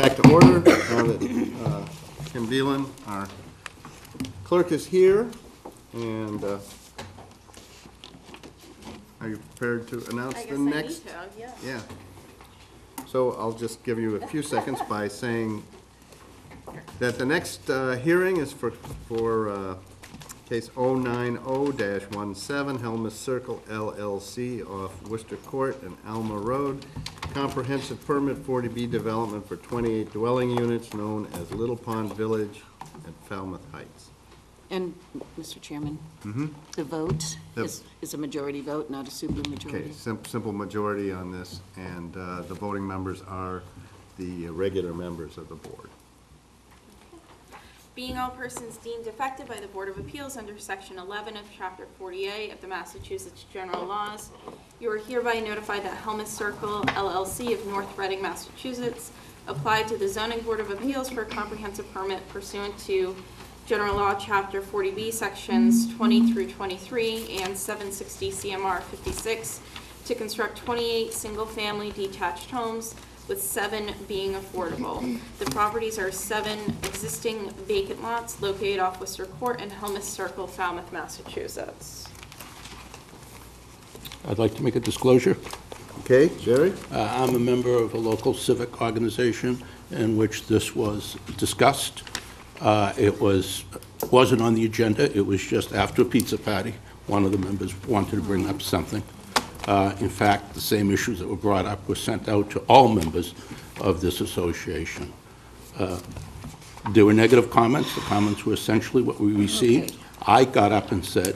back to order. Now that Kim Beelan, our clerk, is here, and are you prepared to announce the next? I need to, yeah. Yeah. So I'll just give you a few seconds by saying that the next hearing is for case 090-17, Helmus Circle LLC off Worcester Court and Alma Road. Comprehensive permit 40B development for 28 dwelling units known as Little Pond Village at Falmouth Heights. And, Mr. Chairman, the vote The- is a majority vote, not a Okay, supermajority. simple majority on this, and the voting members are the regular members of the board. Being all persons deemed affected by the Board of Appeals under Section 11 of Chapter 48 of the Massachusetts General Laws, you are hereby notified that Helmus Circle LLC of North Reading, Massachusetts, applied to the Zoning Board of Appeals for a comprehensive permit pursuant to General Law, Chapter 40B, Sections 20 through 23 and 760 CMR 56 to construct 28 single-family detached homes, with 7 being affordable. The properties are 7 existing vacant lots located off Worcester Court and Helmus Circle, Falmouth, Massachusetts. I'd like to make a disclosure. Okay, Jerry? I'm a member of a local civic organization in which this was discussed. It wasn't on the agenda. It was just after a pizza party. One of the members wanted to bring up something. In fact, the same issues that were brought up were sent out to all members of this association. There were negative comments. The comments were essentially what we received. Okay. I got up and said,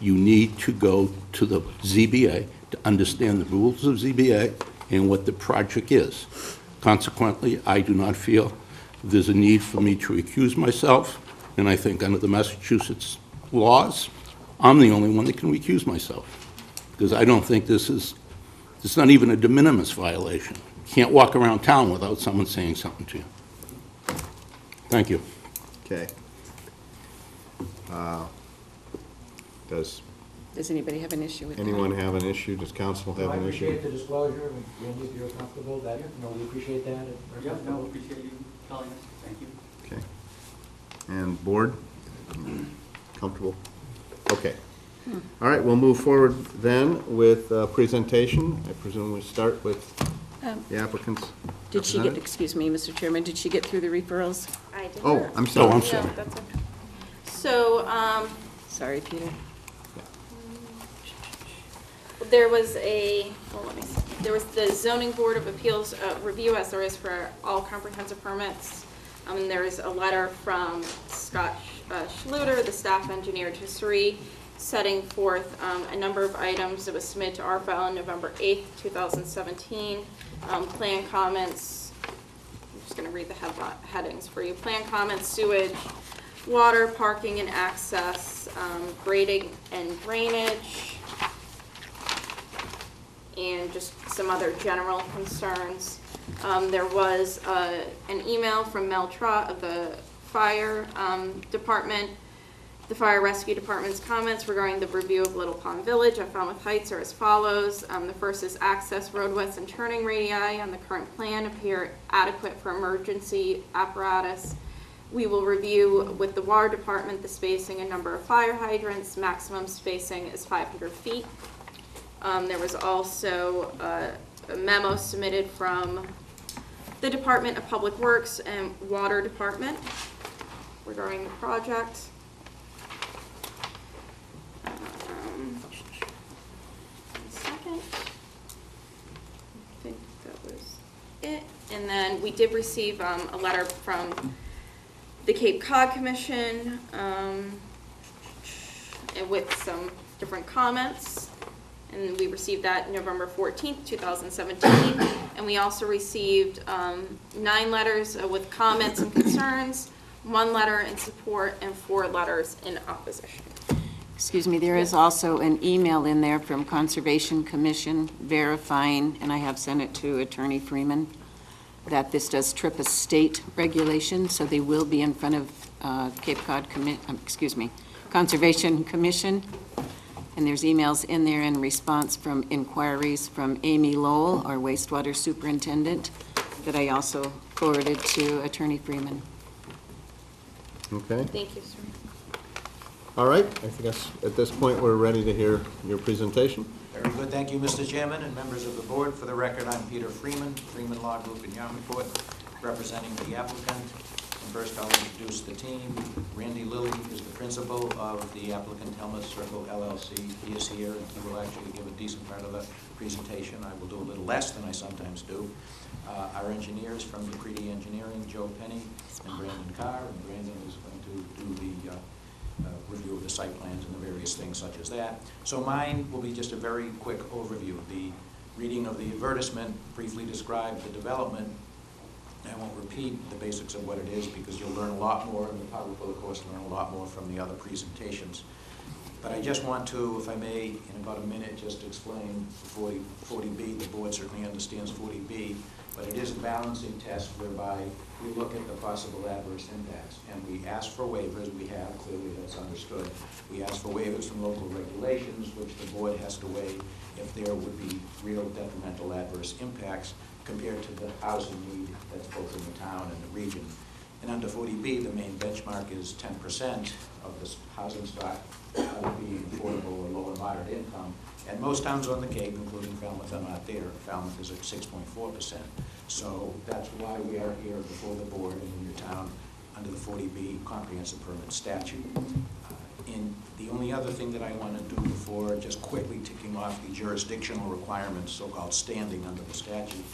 you need to go to the ZBA to understand the rules of ZBA and what the project is. Consequently, I do not feel there's a need for me to recuse myself, and I think under the Massachusetts laws, I'm the only one that can recuse myself, because I don't think it's not even a de minimis violation. You can't walk around town without someone saying something to you. Thank you. Okay. Does Does anybody have an issue with that? anyone have an issue? Does council have an I issue? appreciate the disclosure, and if you're comfortable, that, we appreciate that. Yeah, no, we appreciate you telling us. Thank you. Okay. And board? Comfortable? Okay. All right, we'll move forward then with presentation. I presume we start with the applicant's Did she get, representative? excuse me, Mr. Chairman, did she get through the referrals? I did Oh, not. I'm sorry. Oh, I'm No, sorry. that's okay. So, Sorry, Peter. there was there was the Zoning Board of Appeals review, as there is for all comprehensive permits. And there is a letter from Scott Schluter, the staff engineer to SRI, setting forth a number of items that was submitted to our file on November 8th, 2017. Plan comments, I'm just going to read the headings for you. Plan comments, sewage, water, parking and access, grading and drainage, and just some other general concerns. There was an email from Mel Trott of the fire department. The fire rescue department's comments regarding the review of Little Pond Village at Falmouth Heights are as follows. The first is access road widths and turning radii on the current plan appear adequate for emergency apparatus. We will review with the water department the spacing and number of fire hydrants. Maximum spacing is 500 feet. There was also a memo submitted from the Department of Public Works and Water Department regarding the project. One second. I think that was it. And then we did receive a letter from the Cape Cod Commission and with some different comments. And we received that November 14th, 2017. And we also received 9 letters with comments and concerns, 1 letter in support, and 4 letters in opposition. Excuse me, there is also an email in there from Conservation Commission verifying, and I have sent it to Attorney Freeman, that this does trip a state regulation, so they will be in front of Cape Cod Conservation Commission. And there's emails in there in response from inquiries from Amy Lowell, our wastewater superintendent, that I also forwarded to Attorney Freeman. Okay, Thank you, sir. all right, I think at this point, we're ready to hear your presentation. Very good. Thank you, Mr. Chairman and members of the board. For the record, I'm Peter Freeman, Freeman Law Group in Yarmouth, representing the applicant. And first, I'll introduce the team. Randy Lilly is the principal of the applicant, Helmut Circle LLC. He is here, and he will actually give a decent part of the presentation. I will do a little less than I sometimes do. Our engineers from Dupree Engineering, Joe Penny and Brandon Carr. And Brandon is going to do the review of the site plans and the various things such as that. So mine will be just a very quick overview. The reading of the advertisement briefly described the development. I won't repeat the basics of what it is because you'll learn a lot more, and the public will, of course, learn a lot more from the other presentations. But I just want to, if I may, in about a minute, just explain 40B. The board certainly understands 40B, but it is a balancing test whereby we look at the possible adverse impacts. And we ask for waivers. We have, clearly that's understood. We ask for waivers from local regulations, which the board has to weigh if there would be real detrimental adverse impacts compared to the housing need that's both in the town and the region. And under 40B, the main benchmark is 10% of the housing stock being affordable or low and moderate income. And most towns on the Cape, including Falmouth, are not there. Falmouth is at 6.4%. So that's why we are here before the board and in your town under the 40B comprehensive permit statute. And the only other thing that I want to do before just quickly ticking off the jurisdictional requirements, so-called standing under the statute,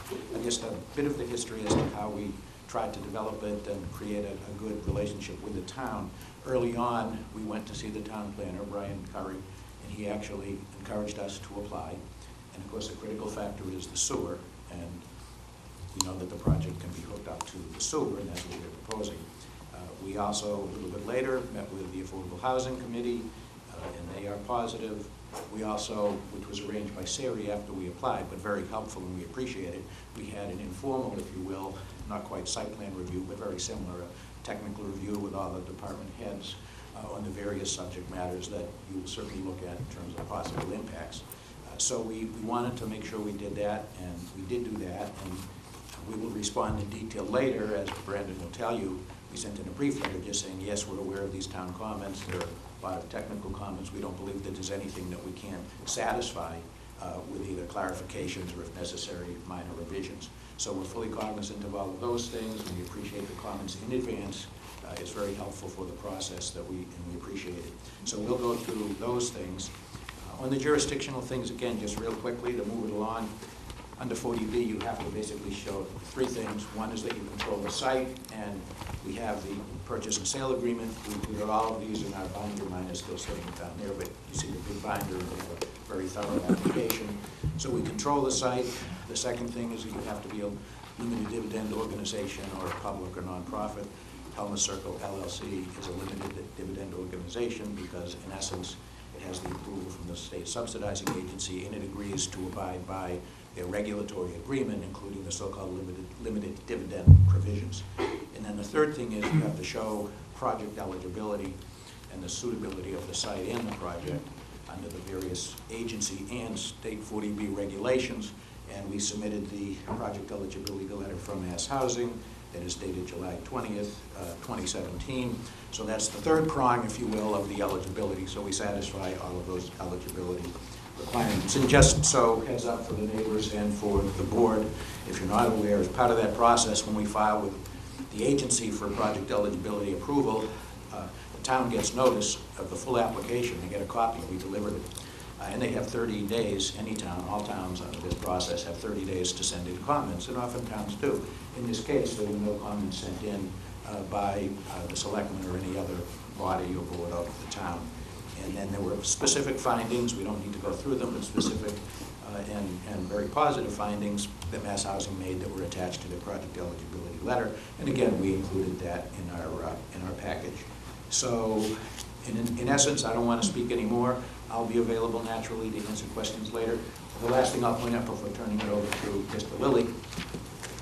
just a bit of the history as to how we tried to develop it and create a good relationship with the town. Early on, we went to see the town planner, Brian Curry, and he actually encouraged us to apply. And of course, the critical factor is the sewer, and we know that the project can be hooked up to the sewer, and that's what we're proposing. We also, a little bit later, met with the Affordable Housing Committee, and they are positive. We also, which was arranged by Sari after we applied, but very helpful and we appreciate it, we had an informal, if you will, not quite site plan review, but very similar, a technical review with all the department heads on the various subject matters that you will certainly look at in terms of possible impacts. So we wanted to make sure we did that, and we did do that, and we will respond in detail later, as Brandon will tell you. We sent in a brief letter just saying, yes, we're aware of these town comments. There are a lot of technical comments. We don't believe that there's anything that we can't satisfy with either clarifications or, if necessary, minor revisions. So we're fully cognizant of all of those things, and we appreciate the comments in advance. It's very helpful for the process that we appreciate it. So we'll go through those things. On the jurisdictional things, again, just real quickly to move it along, under 40B, you have to basically show three things. One is that you control the site, and we have the purchase and sale agreement. We included all of these in our binder. Mine is still sitting down there, but you see the big binder, and we have a very thorough application. So we control the site. The second thing is that you have to be a limited dividend organization or a public or nonprofit. Helmut Circle LLC is a limited dividend organization because, in essence, it has the approval from the state subsidizing agency, and it agrees to abide by their regulatory agreement, including the so-called limited dividend provisions. And then the third thing is you have to show project eligibility and the suitability of the site and the project under the various agency and state 40B regulations. And we submitted the project eligibility letter from Mass Housing that is dated July 20th, 2017. So that's the third prong, if you will, of the eligibility. So we satisfy all of those eligibility requirements. And just so heads up for the neighbors and for the board, if you're not aware, as part of that process, when we file with the agency for project eligibility approval, the town gets notice of the full application. They get a copy, we delivered it. And they have 30 days, any town, all towns under this process have 30 days to send in comments, and often towns do. In this case, there were no comments sent in by the selectmen or any other body or board of the town. And then there were specific findings, we don't need to go through them, but specific and very positive findings that Mass Housing made that were attached to their project eligibility letter. And again, we included that in our package. So in essence, I don't want to speak anymore. I'll be available naturally to answer questions later. The last thing I'll point out before turning it over to Mr. Lilly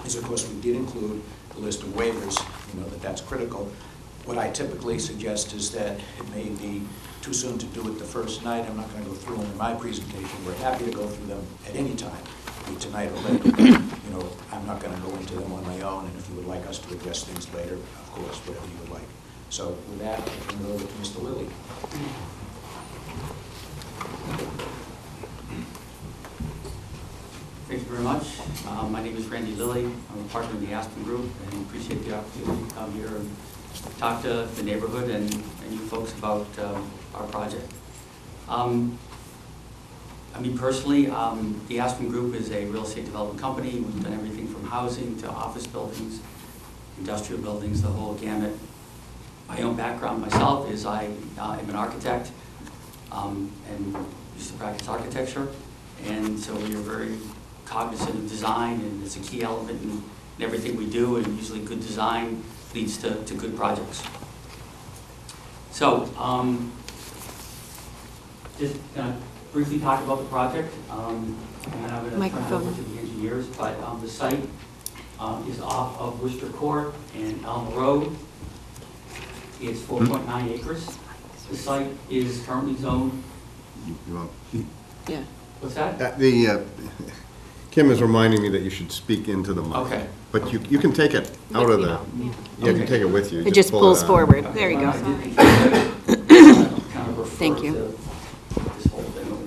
is, of course, we did include the list of waivers. You know that's critical. What I typically suggest is that it may be too soon to do it the first night. I'm not going to go through them in my presentation. We're happy to go through them at any time. be tonight or later. You know, I'm not going to go into them on my own, and if you would like us to address things later, of course, whatever you would like. So with that, I'll turn it over to Mr. Lilly. Thank you very much. My name is Randy Lilly. I'm a partner in the Aspen Group, and appreciate the opportunity to come here and talk to the neighborhood and you folks about our project. I mean, personally, the Aspen Group is a real estate development company. We've done everything from housing to office buildings, industrial buildings, the whole gamut. My own background myself is I am an architect and used to practice architecture, and so we are very cognizant of design, and it's a key element in everything we do, and usually good design leads to good projects. So, just briefly talk about the project, and then I'm going to turn it Microphone. over to the engineers, but the site is off of Worcester Court and Elm Road. It's 4.9 acres. The site is currently zoned, Yeah. what's that? Kim is reminding me that you should speak into the mic. Okay. But you can take it out of the, you can Okay. take it with you. It just pull pulls out. forward. There you Well, go. I did kind of refer Thank you. to this whole thing over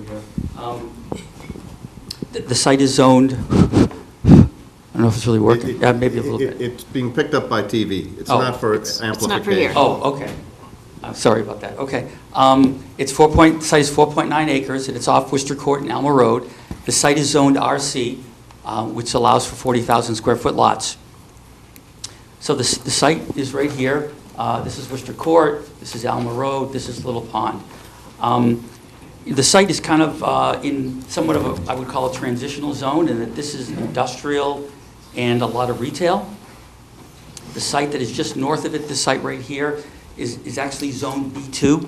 here. The site is zoned, I don't know if it's really working, maybe a little bit. It's being picked up by TV. It's Oh. not for It's not for amplification. here. Oh, okay. I'm sorry about that. Okay. It's site is 4.9 acres, and it's off Worcester Court and Alma Road. The site is zoned RC, which allows for 40,000 square foot lots. So the site is right here. This is Worcester Court, this is Alma Road, this is Little Pond. The site is kind of in somewhat of a, I would call a transitional zone, in that this is industrial and a lot of retail. The site that is just north of it, this site right here, is actually zone B2,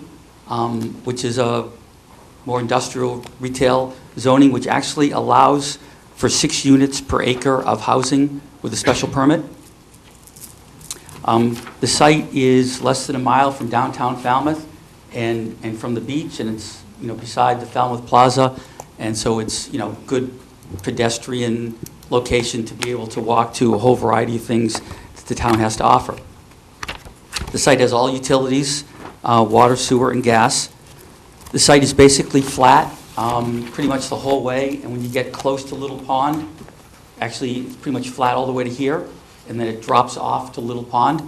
which is a more industrial retail zoning, which actually allows for 6 units per acre of housing with a special permit. The site is less than a mile from downtown Falmouth and from the beach, and it's, you know, beside the Falmouth Plaza, and so it's, you know, good pedestrian location to be able to walk to a whole variety of things that the town has to offer. The site has all utilities, water, sewer, and gas. The site is basically flat, pretty much the whole way, and when you get close to Little Pond, actually it's pretty much flat all the way to here, and then it drops off to Little Pond.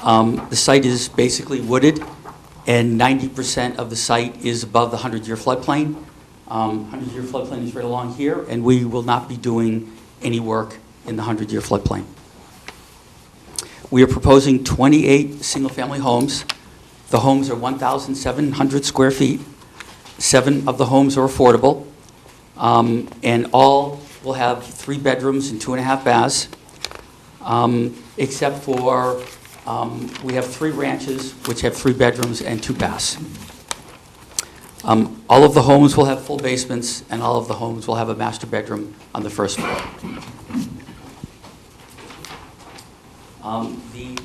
The site is basically wooded, and 90% of the site is above the 100-year floodplain. 100-year floodplain is right along here, and we will not be doing any work in the 100-year floodplain. We are proposing 28 single-family homes. The homes are 1,700 square feet. 7 of the homes are affordable, and all will have 3 bedrooms and 2.5 baths, except for we have 3 ranches which have 3 bedrooms and 2 baths. All of the homes will have full basements, and all of the homes will have a master bedroom on the first floor.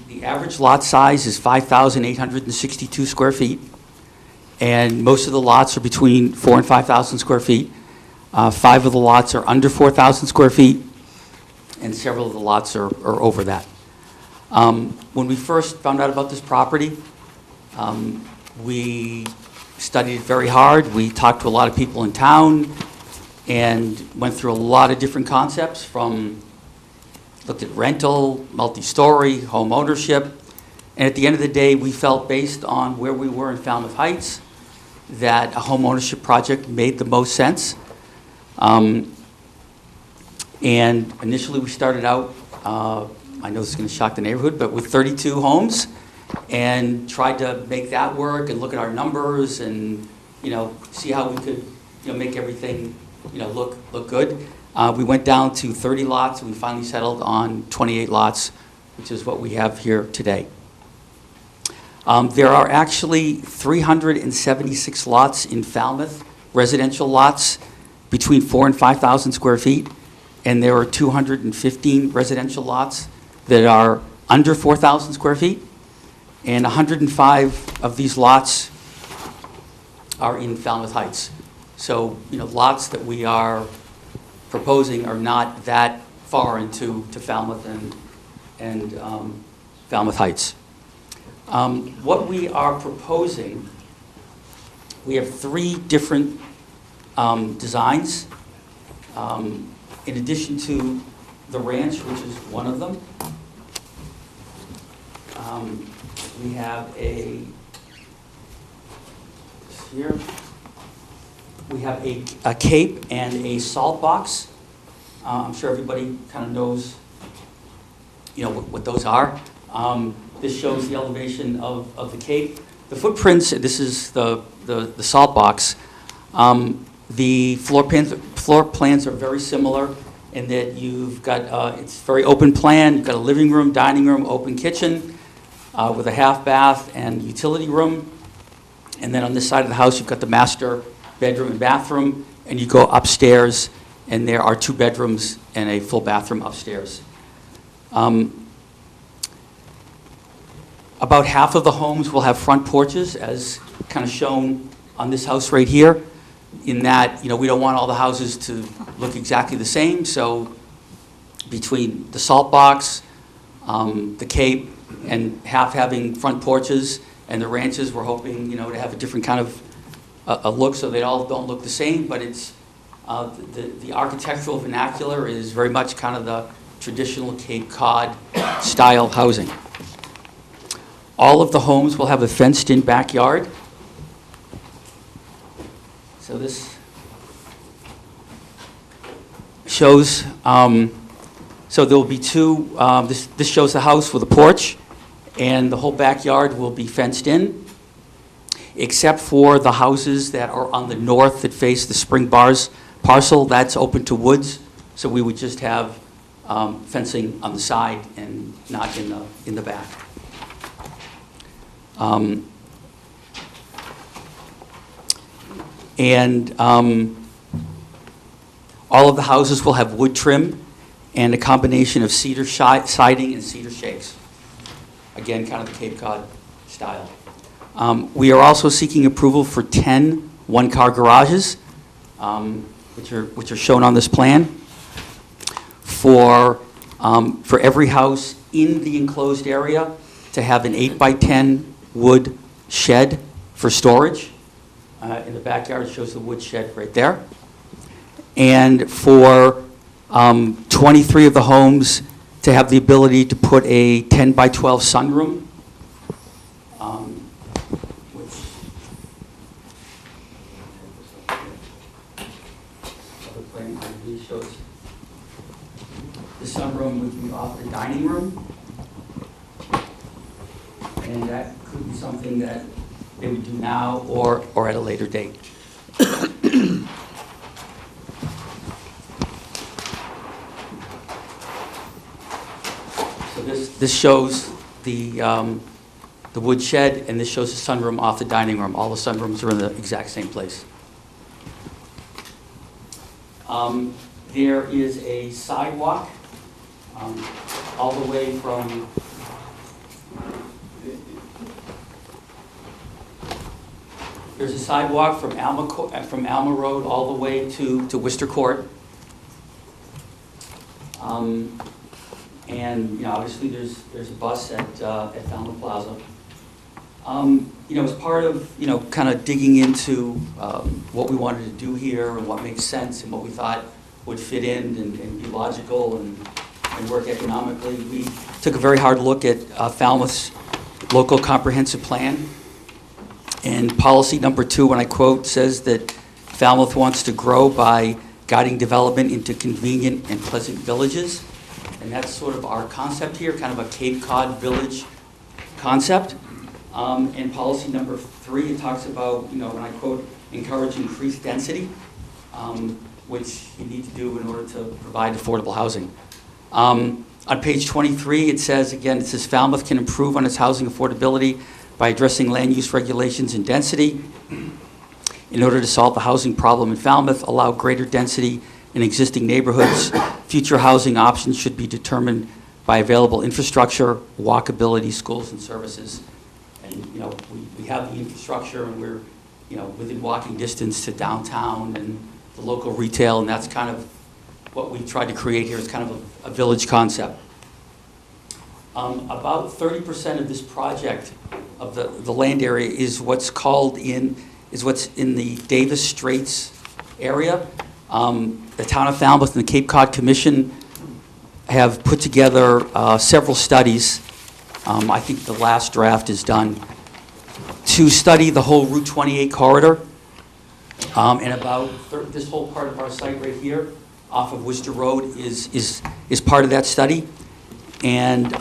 The average lot size is 5,862 square feet, and most of the lots are between 4,000 and 5,000 square feet. 5 of the lots are under 4,000 square feet, and several of the lots are over that. When we first found out about this property, we studied it very hard. We talked to a lot of people in town and went through a lot of different concepts, from looked at rental, multi-story, home ownership, and at the end of the day, we felt, based on where we were in Falmouth Heights, that a home ownership project made the most sense. And initially we started out, I know this is going to shock the neighborhood, but with 32 homes, and tried to make that work and look at our numbers and, you know, see how we could, you know, make everything, you know, look good. We went down to 30 lots, and we finally settled on 28 lots, which is what we have here today. There are actually 376 lots in Falmouth, residential lots between 4,000 and 5,000 square feet, and there are 215 residential lots that are under 4,000 square feet, and 105 of these lots are in Falmouth Heights. So, lots that we are proposing are not that far into Falmouth and Falmouth Heights. What we are proposing, we have 3 different designs. In addition to the ranch, which is one of them, we have a cape and a salt box. I'm sure everybody kind of knows, what those are. This shows the elevation of the cape. The footprints, this is the salt box. The floor plans are very similar in that you've got, it's very open plan. You've got a living room, dining room, open kitchen with a half bath and utility room. And then on this side of the house, you've got the master bedroom and bathroom. And you go upstairs, and there are 2 bedrooms and a full bathroom upstairs. About half of the homes will have front porches, as kind of shown on this house right here, in that, we don't want all the houses to look exactly the same. So between the salt box, the cape, and half having front porches, and the ranches, we're hoping, to have a different kind of a look, so they all don't look the same. But it's the architectural vernacular is very much kind of the traditional Cape Cod style housing. All of the homes will have a fenced-in backyard. So this shows, so there will be 2, this shows the house with a porch, and the whole backyard will be fenced in, except for the houses that are on the north that face the Spring Bars parcel. That's open to woods, so we would just have fencing on the side and not in the back. All of the houses will have wood trim and a combination of cedar siding and cedar shakes. Again, kind of the Cape Cod style. We are also seeking approval for 10 one-car garages, which are shown on this plan, for every house in the enclosed area to have an 8x10 wood shed for storage. In the backyard, it shows the wood shed right there. And for 23 of the homes to have the ability to put a 10x12 sunroom, which other plan shows the sunroom would be off the dining room. And that could be something that they would do now or at a later date. So this shows the wood shed, and this shows the sunroom off the dining room. All the sunrooms are in the exact same place. There is a sidewalk all the way from There's a sidewalk from Alma Road all the way to Worcester Court. And obviously there's a bus at Falmouth Plaza. As part of kind of digging into what we wanted to do here and what makes sense and what we thought would fit in and be logical and work economically, we took a very hard look at Falmouth's local comprehensive plan. And policy number 2, when I quote, says that Falmouth wants to grow by guiding development into convenient and pleasant villages. And that's sort of our concept here, kind of a Cape Cod village concept. And policy number 3, it talks about, when I quote, encourage increased density, which you need to do in order to provide affordable housing. On page 23, it says Falmouth can improve on its housing affordability by addressing land use regulations and density. In order to solve the housing problem in Falmouth, allow greater density in existing neighborhoods. Future housing options should be determined by available infrastructure, walkability, schools, and services. And we have the infrastructure, and we're within walking distance to downtown and the local retail, and that's kind of what we tried to create here is kind of a village concept. About 30% of this project, of the land area, is what's in the Davis Straits area. The town of Falmouth and the Cape Cod Commission have put together several studies. I think the last draft is done to study the whole Route 28 corridor, and about this whole part of our site right here off of Worcester Road is part of that study. And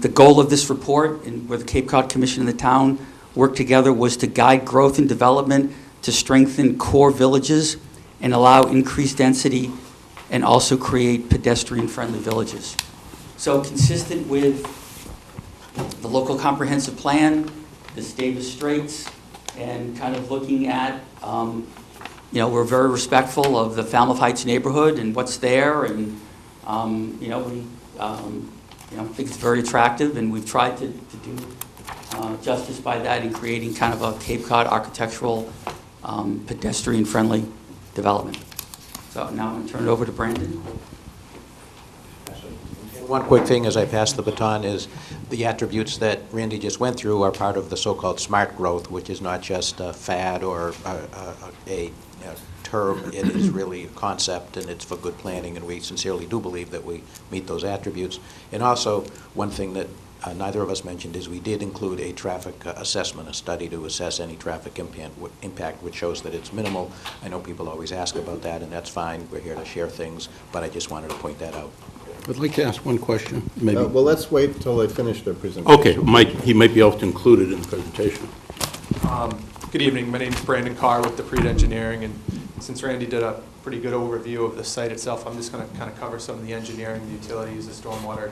the goal of this report, and where the Cape Cod Commission and the town worked together, was to guide growth and development to strengthen core villages and allow increased density and also create pedestrian-friendly villages. So consistent with the local comprehensive plan, this Davis Straits, and kind of looking at, we're very respectful of the Falmouth Heights neighborhood and what's there, and, I think it's very attractive, and we've tried to do justice by that in creating kind of a Cape Cod architectural, pedestrian-friendly development. So now I'm going to turn it over to Brandon. One quick thing as I pass the baton is the attributes that Randy just went through are part of the so-called smart growth, which is not just a fad or a term. It is really a concept, and it's for good planning, and we sincerely do believe that we meet those attributes. And also, one thing that neither of us mentioned is we did include a traffic assessment, a study to assess any traffic impact, which shows that it's minimal. I know people always ask about that, and that's fine. We're here to share things, but I just wanted to point that out. I'd like to ask one question, maybe. Well, let's wait until they finish their presentation. Okay, he might be able to include it in the presentation. Good evening. My name is Brandon Carr with DePreet Engineering, and since Randy did a pretty good overview of the site itself, I'm just going to kind of cover some of the engineering, the utilities, the stormwater,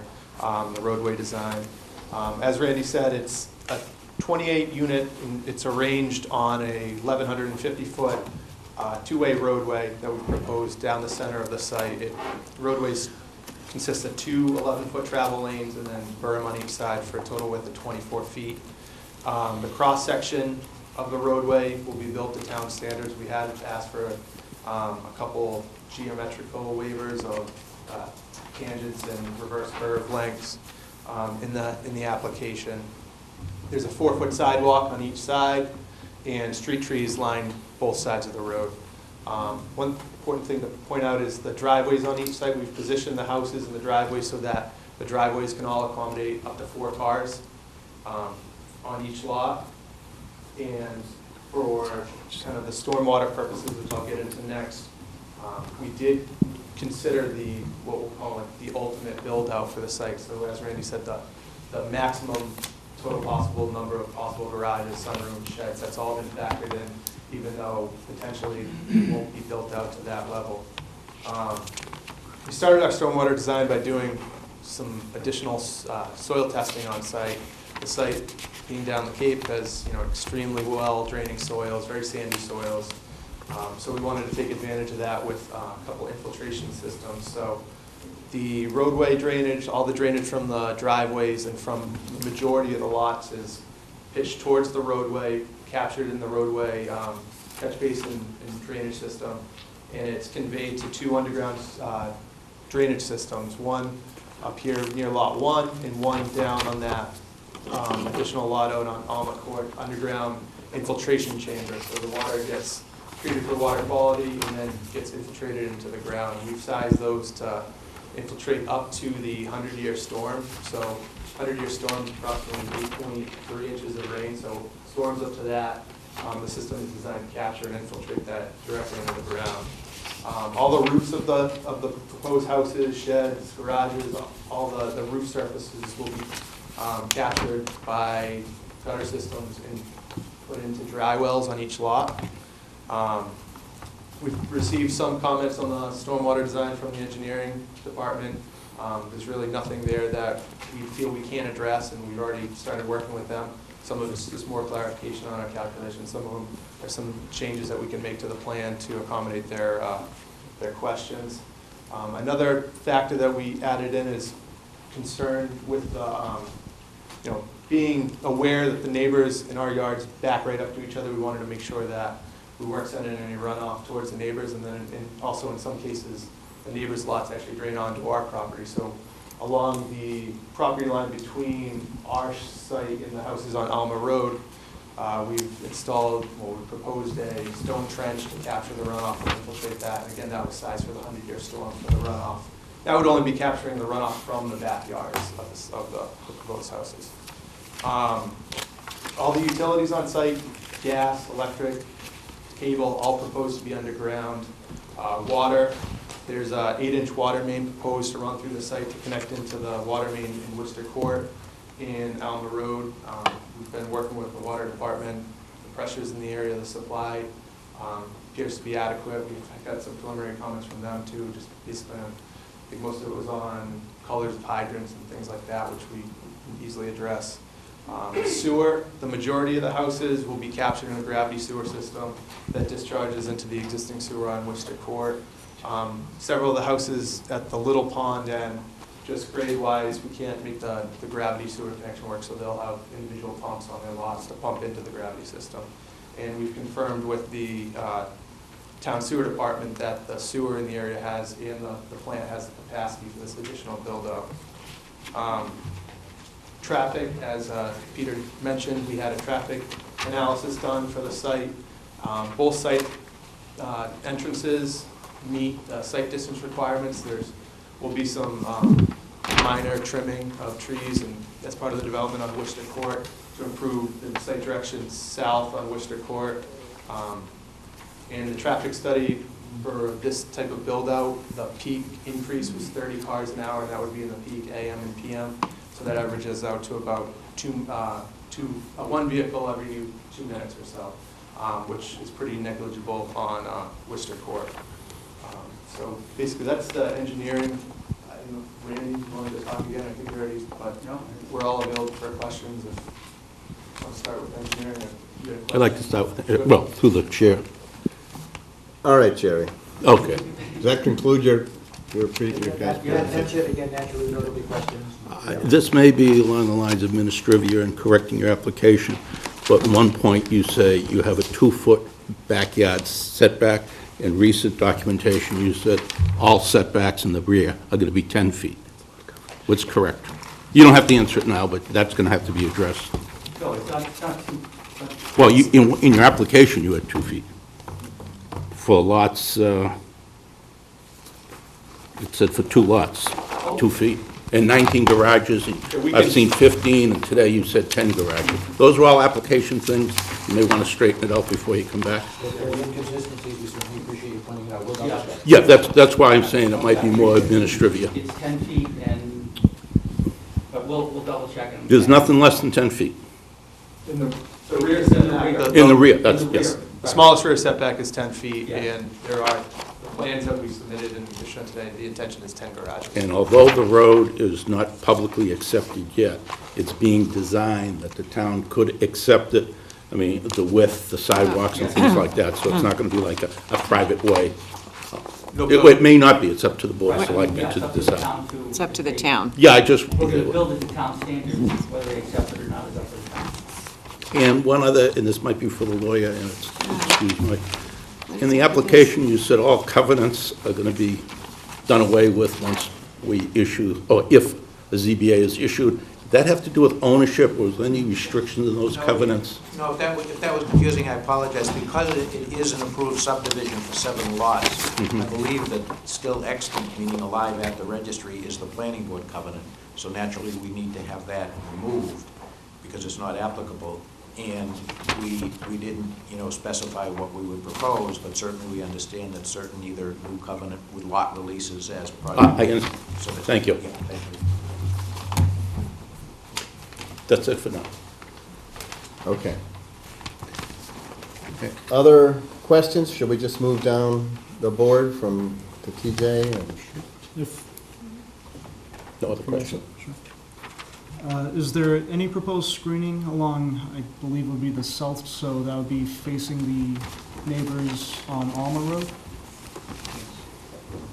the roadway design. As Randy said, it's a 28-unit, and it's arranged on a 1,150-foot two-way roadway that we proposed down the center of the site. Roadways consist of two 11-foot travel lanes and then berm on each side for a total width of 24 feet. The cross-section of the roadway will be built to town standards. We had asked for a couple geometrical waivers of tangents and reverse curve lengths in the application. There's a 4-foot sidewalk on each side, and street trees line both sides of the road. One important thing to point out is the driveways on each side. We've positioned the houses and the driveways so that the driveways can all accommodate up to 4 cars on each lot. And for kind of the stormwater purposes, which I'll get into next, we did consider what we'll call the ultimate build out for the site. So as Randy said, the maximum total possible number of possible garages, sunrooms, sheds, that's all been factored in, even though potentially it won't be built out to that level. We started our stormwater design by doing some additional soil testing on site. The site, being down the Cape, has extremely well draining soils, very sandy soils. So we wanted to take advantage of that with a couple infiltration systems. So the roadway drainage, all the drainage from the driveways and from the majority of the lots is pitched towards the roadway, captured in the roadway catch basin and drainage system, and it's conveyed to 2 underground drainage systems, one up here near lot 1 and one down on that additional lot out on Alma Court underground infiltration chamber. So the water gets treated for water quality and then gets infiltrated into the ground. We've sized those to infiltrate up to the 100-year storm. So 100-year storm is approximately 8.3 inches of rain. So storms up to that, the system is designed to capture and infiltrate that directly into the ground. All the roofs of the proposed houses, sheds, garages, all the roof surfaces will be captured by gutter systems and put into dry wells on each lot. We've received some comments on the stormwater design from the engineering department. There's really nothing there that we feel we can't address, and we've already started working with them. Some of it's just more clarification on our calculations. Some of them are some changes that we can make to the plan to accommodate their questions. Another factor that we added in is concern with the being aware that the neighbors in our yards back right up to each other, we wanted to make sure that we weren't sending any runoff towards the neighbors, and then also in some cases, the neighbors' lots actually drain onto our property. So along the property line between our site and the houses on Alma Road, we've installed, well, we proposed a stone trench to capture the runoff and infiltrate that. And again, that was sized for the 100-year storm for the runoff. That would only be capturing the runoff from the backyards of the proposed houses. All the utilities on site, gas, electric, cable, all proposed to be underground. Water, there's an 8-inch water main proposed to run through the site to connect into the water main in Worcester Court in Alma Road. We've been working with the water department. The pressures in the area, the supply appears to be adequate. We've got some preliminary comments from them too, just basically on, I think most of it was on colors of hydrants and things like that, which we can easily address. Sewer, the majority of the houses will be captured in a gravity sewer system that discharges into the existing sewer on Worcester Court. Several of the houses at the Little Pond end, just grade-wise, we can't make the gravity sewer connection work, so they'll have individual pumps on their lots to pump into the gravity system. And we've confirmed with the town sewer department that the sewer in the area has, and the plant has the capacity for this additional build-up. Traffic, as Peter mentioned, we had a traffic analysis done for the site. Both site entrances meet site distance requirements. Will be some minor trimming of trees, and that's part of the development on Worcester Court to improve the site direction south on Worcester Court. And the traffic study for this type of build-out, the peak increase was 30 cars an hour, and that would be in the peak AM and PM. So that averages out to about one vehicle every 2 minutes or so, which is pretty negligible on Worcester Court. So basically, that's the engineering. I don't know, Randy, you wanted to talk again? I think you're ready, but no, we're all available for questions. If I'll start with engineering. I'd like to start with, well, through the chair. All right, Jerry. Okay. Does that conclude your That's it. Again, naturally, there'll be questions. This may be along the lines of Ministrivia and correcting your application, but at one point you say you have a 2-foot backyard setback. In recent documentation, you said all setbacks in the rear are going to be 10 feet. What's correct? You don't have to answer it now, but that's going to have to be addressed. No, it's not too. Well, in your application, you had 2 feet. For lots, it said for 2 lots, 2 feet. And 19 garages, and I've seen 15, and today you said 10 garages. Those are all application things. You may want to straighten it out before you come back. If there are inconsistencies, we certainly appreciate you pointing it out. We'll double check. Yeah, that's why I'm saying it might be more Administrivia. It's 10 feet, but we'll double check. There's nothing less than 10 feet. In the rear setback. In the rear, that's, yes. The smallest rear setback is 10 feet, Yeah. and there are the plans that we submitted in addition today. The intention is 10 garages. And although the road is not publicly accepted yet, it's being designed that the town could accept it. I mean, the width, the sidewalks and things like that, so it's not going to be like a private way. It may not be, it's up to the board of selectmen to decide. It's up to the town. Yeah, I just, We're going to build it to town standards, whether they accept it or not is up to the town. and one other, and this might be for the lawyer, and excuse me. In the application, you said all covenants are going to be done away with once we issue, or if the ZBA is issued. Does that have to do with ownership, or is there any restrictions in those covenants? No, if that was confusing, I apologize. Because it is an approved subdivision for 7 lots, I believe that still extant, meaning alive at the registry, is the planning board covenant. So naturally, we need to have that removed because it's not applicable. And we didn't, specify what we would propose, but certainly we understand that certain either new covenant with lot releases as part of. I understand. Thank you. Yeah, thank you. That's it for now. Okay. Other questions? Should we just move down the board to TJ? If, No other questions? is there any proposed screening along, I believe would be the south, so that would be facing the neighbors on Alma Road?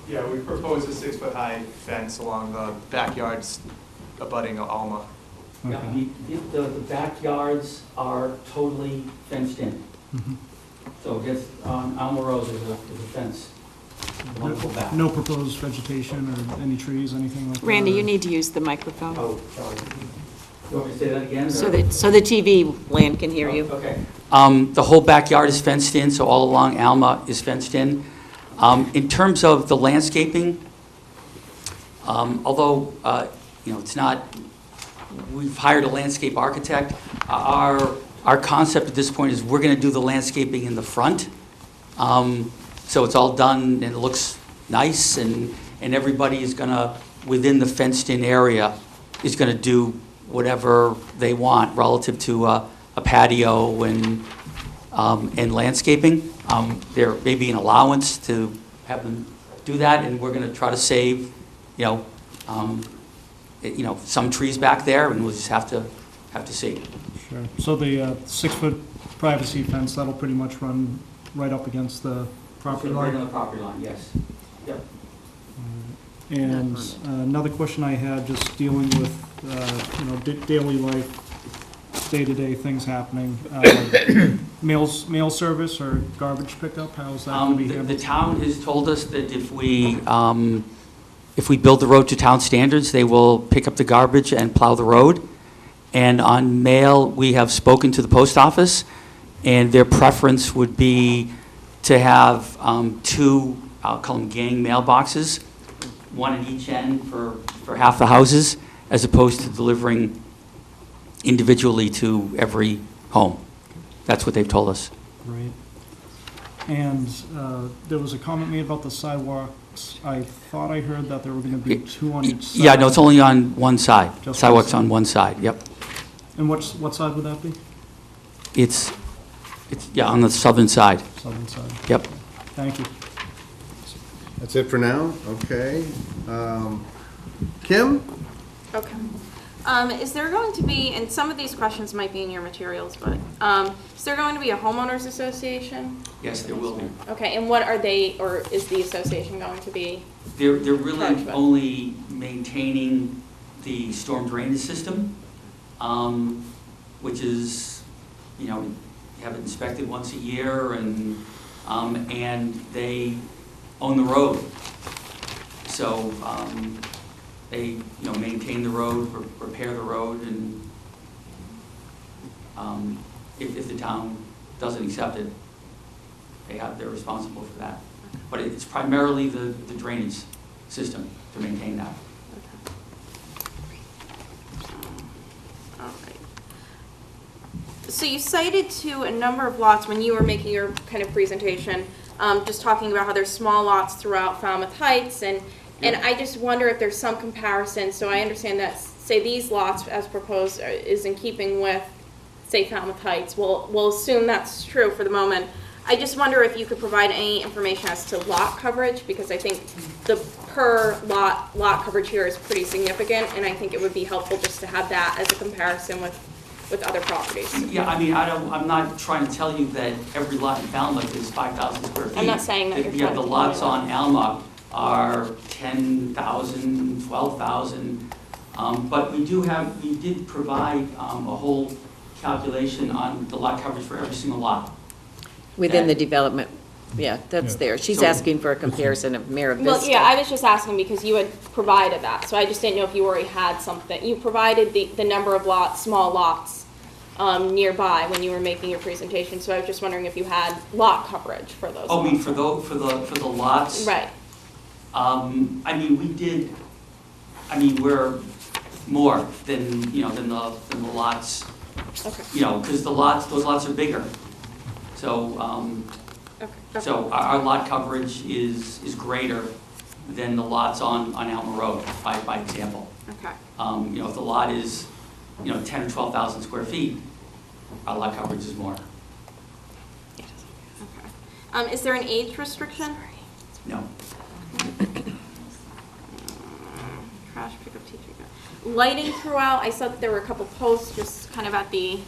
Yeah, we proposed a 6-foot-high fence along the backyards abutting Alma. Yeah, Okay. the backyards are totally fenced in. Mhm. So against, on Alma Road, there's a fence. One go back. No proposed vegetation or any trees, anything like that? Randy, or- you need to use the microphone Oh, sorry. You want me to say that again? so or- that the TV land can hear you. Okay. The whole backyard is fenced in, so all along Alma is fenced in. In terms of the landscaping, although, it's not, we've hired a landscape architect, our concept at this point is we're going to do the landscaping in the front. So it's all done and it looks nice, and everybody is going to, within the fenced-in area, is going to do whatever they want relative to a patio and landscaping. There may be an allowance to have them do that, and we're going to try to save, some trees back there, and we'll just have to see. Sure. So the 6-foot privacy fence, that'll pretty much run right up against the property Right on line? the property line, yes. Yep. And another question I had, just dealing with, daily life, day-to-day things happening. Mail service or garbage pickup, how's that going to be The handled? town has told us that if we build the road to town standards, they will pick up the garbage and plow the road. And on mail, we have spoken to the post office, and their preference would be to have two, I'll call them gang mailboxes, one at each end for half the houses, as opposed to delivering individually to every home. That's what they've told us. Right. And there was a comment made about the sidewalks. I thought I heard that there were going to be two on each side. Yeah, no, it's only on one side. Just one Sidewalks side. on one side, yep. And what side would that be? It's on the southern side, Southern side. yep. Thank you. That's it for now, okay. Kim? Okay. Is there going to be, and some of these questions might be in your materials, but, is there going to be a homeowners association? Yes, there will be. Okay, and what are they, or is the association going to be? They're really Charged with. only maintaining the storm drainage system, which is, you have it inspected once a year, and they own the road. So, they, maintain the road, repair the road, and if the town doesn't accept it, they're responsible for that. But it's primarily the drainage system to maintain that. All right. So you cited to a number of lots when you were making your kind of presentation, just talking about how there's small lots throughout Falmouth Heights, and I just wonder if there's some comparison. So I understand that, say, these lots as proposed is in keeping with, say, Falmouth Heights. We'll assume that's true for the moment. I just wonder if you could provide any information as to lot coverage, because I think the per lot coverage here is pretty significant, and I think it would be helpful just to have that as a comparison with other properties. Yeah, I mean, I'm not trying to tell you that every lot in Falmouth is 5,000 square feet. I'm not saying that you're Yeah, trying the to lots tell me on Alma are 10,000, 12,000. But we did provide a whole calculation on the lot coverage for every single lot. Within the development, yeah, that's there. She's So- asking for a comparison of Mira Vista. Well, yeah, I was just asking because you had provided that, so I just didn't know if you already had something. You provided the number of lots, small lots, nearby when you were making your presentation, so I was just wondering if you had lot coverage for those Oh, I mean, lots. for the lots? Right, I mean, we're more than, than the lots, okay, because those lots are bigger. So, okay. so our lot coverage is greater than the lots on Alma Road, by example. Okay, If the lot is, 10 or 12,000 square feet, our lot coverage is more. okay. Is there an age restriction? No. Trash pickup, teacher. Lighting throughout, I saw that there were a couple posts just kind of at the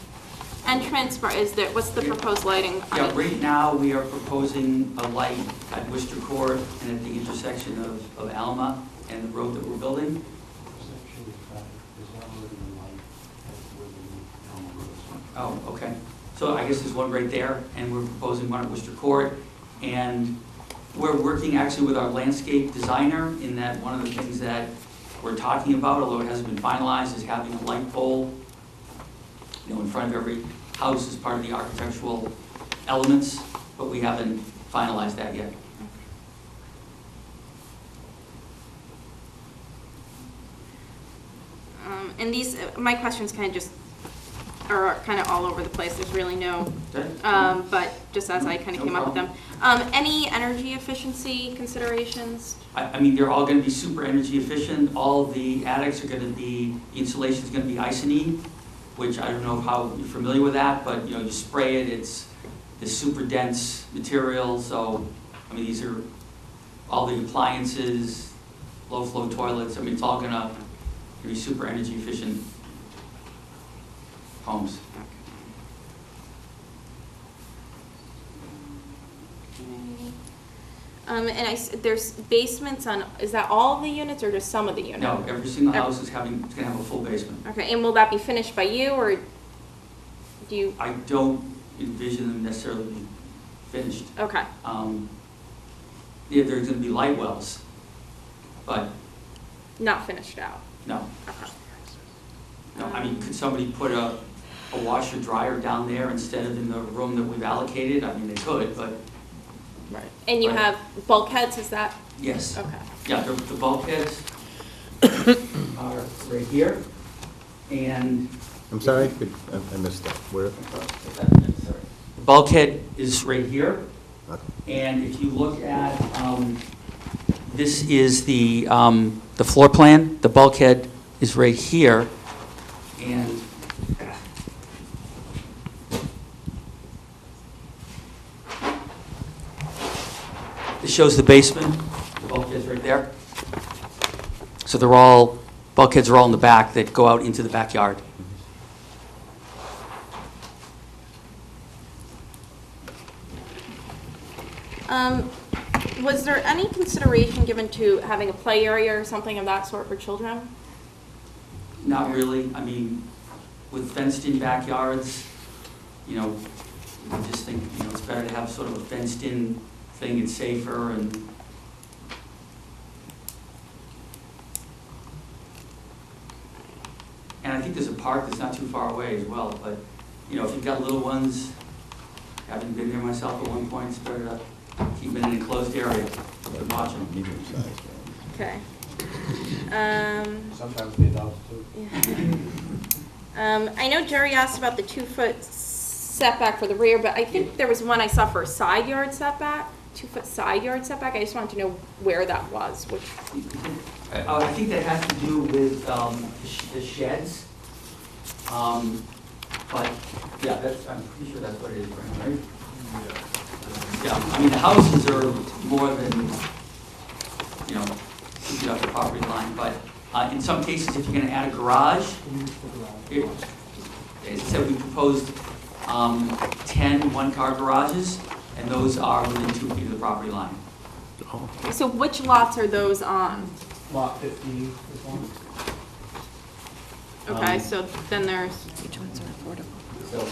entrance, but what's the proposed lighting? on Yeah, it? right now, we are proposing a light at Worcester Court and at the intersection of Alma and the road that we're building. Oh, okay. So I guess there's one right there, and we're proposing one at Worcester Court. And we're working actually with our landscape designer in that one of the things that we're talking about, although it hasn't been finalized, is having a light pole, you know, in front of every house as part of the architectural elements, but we haven't finalized that yet. And these, my questions kind of just are kind of all over the place. There's really no, Okay? but just as I kind of No came up with them. Any energy efficiency considerations? I mean, they're all gonna be super energy efficient. All the attics are gonna be, the insulation's gonna be Icynene, which I don't know how you're familiar with that, but, you know, you spray it, it's this super dense material, so, I mean, these are all the appliances, low-flow toilets, I mean, it's all gonna be super energy efficient homes. And there's basements on, is that all of the units or just some of the units? No, every single house is gonna have a full basement. Okay, and will that be finished by you, or do you, I don't envision them necessarily being finished. okay, Yeah, there's gonna be light wells, but not finished out? no. Okay. No, I mean, could somebody put a washer dryer down there instead of in the room that we've allocated? I mean, they could, but Right. And you Right. have bulkheads, is that, yes. okay. Yeah, the bulkheads are right here, and. I'm sorry, I missed that. Where? Sorry. The bulkhead is right here, Okay. and if you look at, this is the floor plan, the bulkhead is right here, and this shows the basement, the bulkhead's right there. So bulkheads are all in the back that go out into the backyard. Was there any consideration given to having a play area or something of that sort for children? Not really. I mean, with fenced-in backyards, you know, I just think, you know, it's better to have sort of a fenced-in thing. It's safer and. And I think there's a park that's not too far away as well, but, you know, if you've got little ones, having been there myself at one point, it's better to keep them in an enclosed area and watch them. Medium size. Okay. Sometimes the adults too. I know Jerry asked about the 2-foot setback for the rear, but I think there was one I saw for a side yard setback, 2-foot side yard setback. I just wanted to know where that was, which, I think that has to do with the sheds. But, yeah, I'm pretty sure that's what it is, right? Yeah, I mean, the houses are more than, you know, 2 feet off the property line, but in some cases, if you're gonna add a garage, as I said, we proposed 10 one-car garages, and those are within 2 feet of the property line. so which lots are those on? Lot 15 is one. Okay, so then there's, Which ones are affordable? So,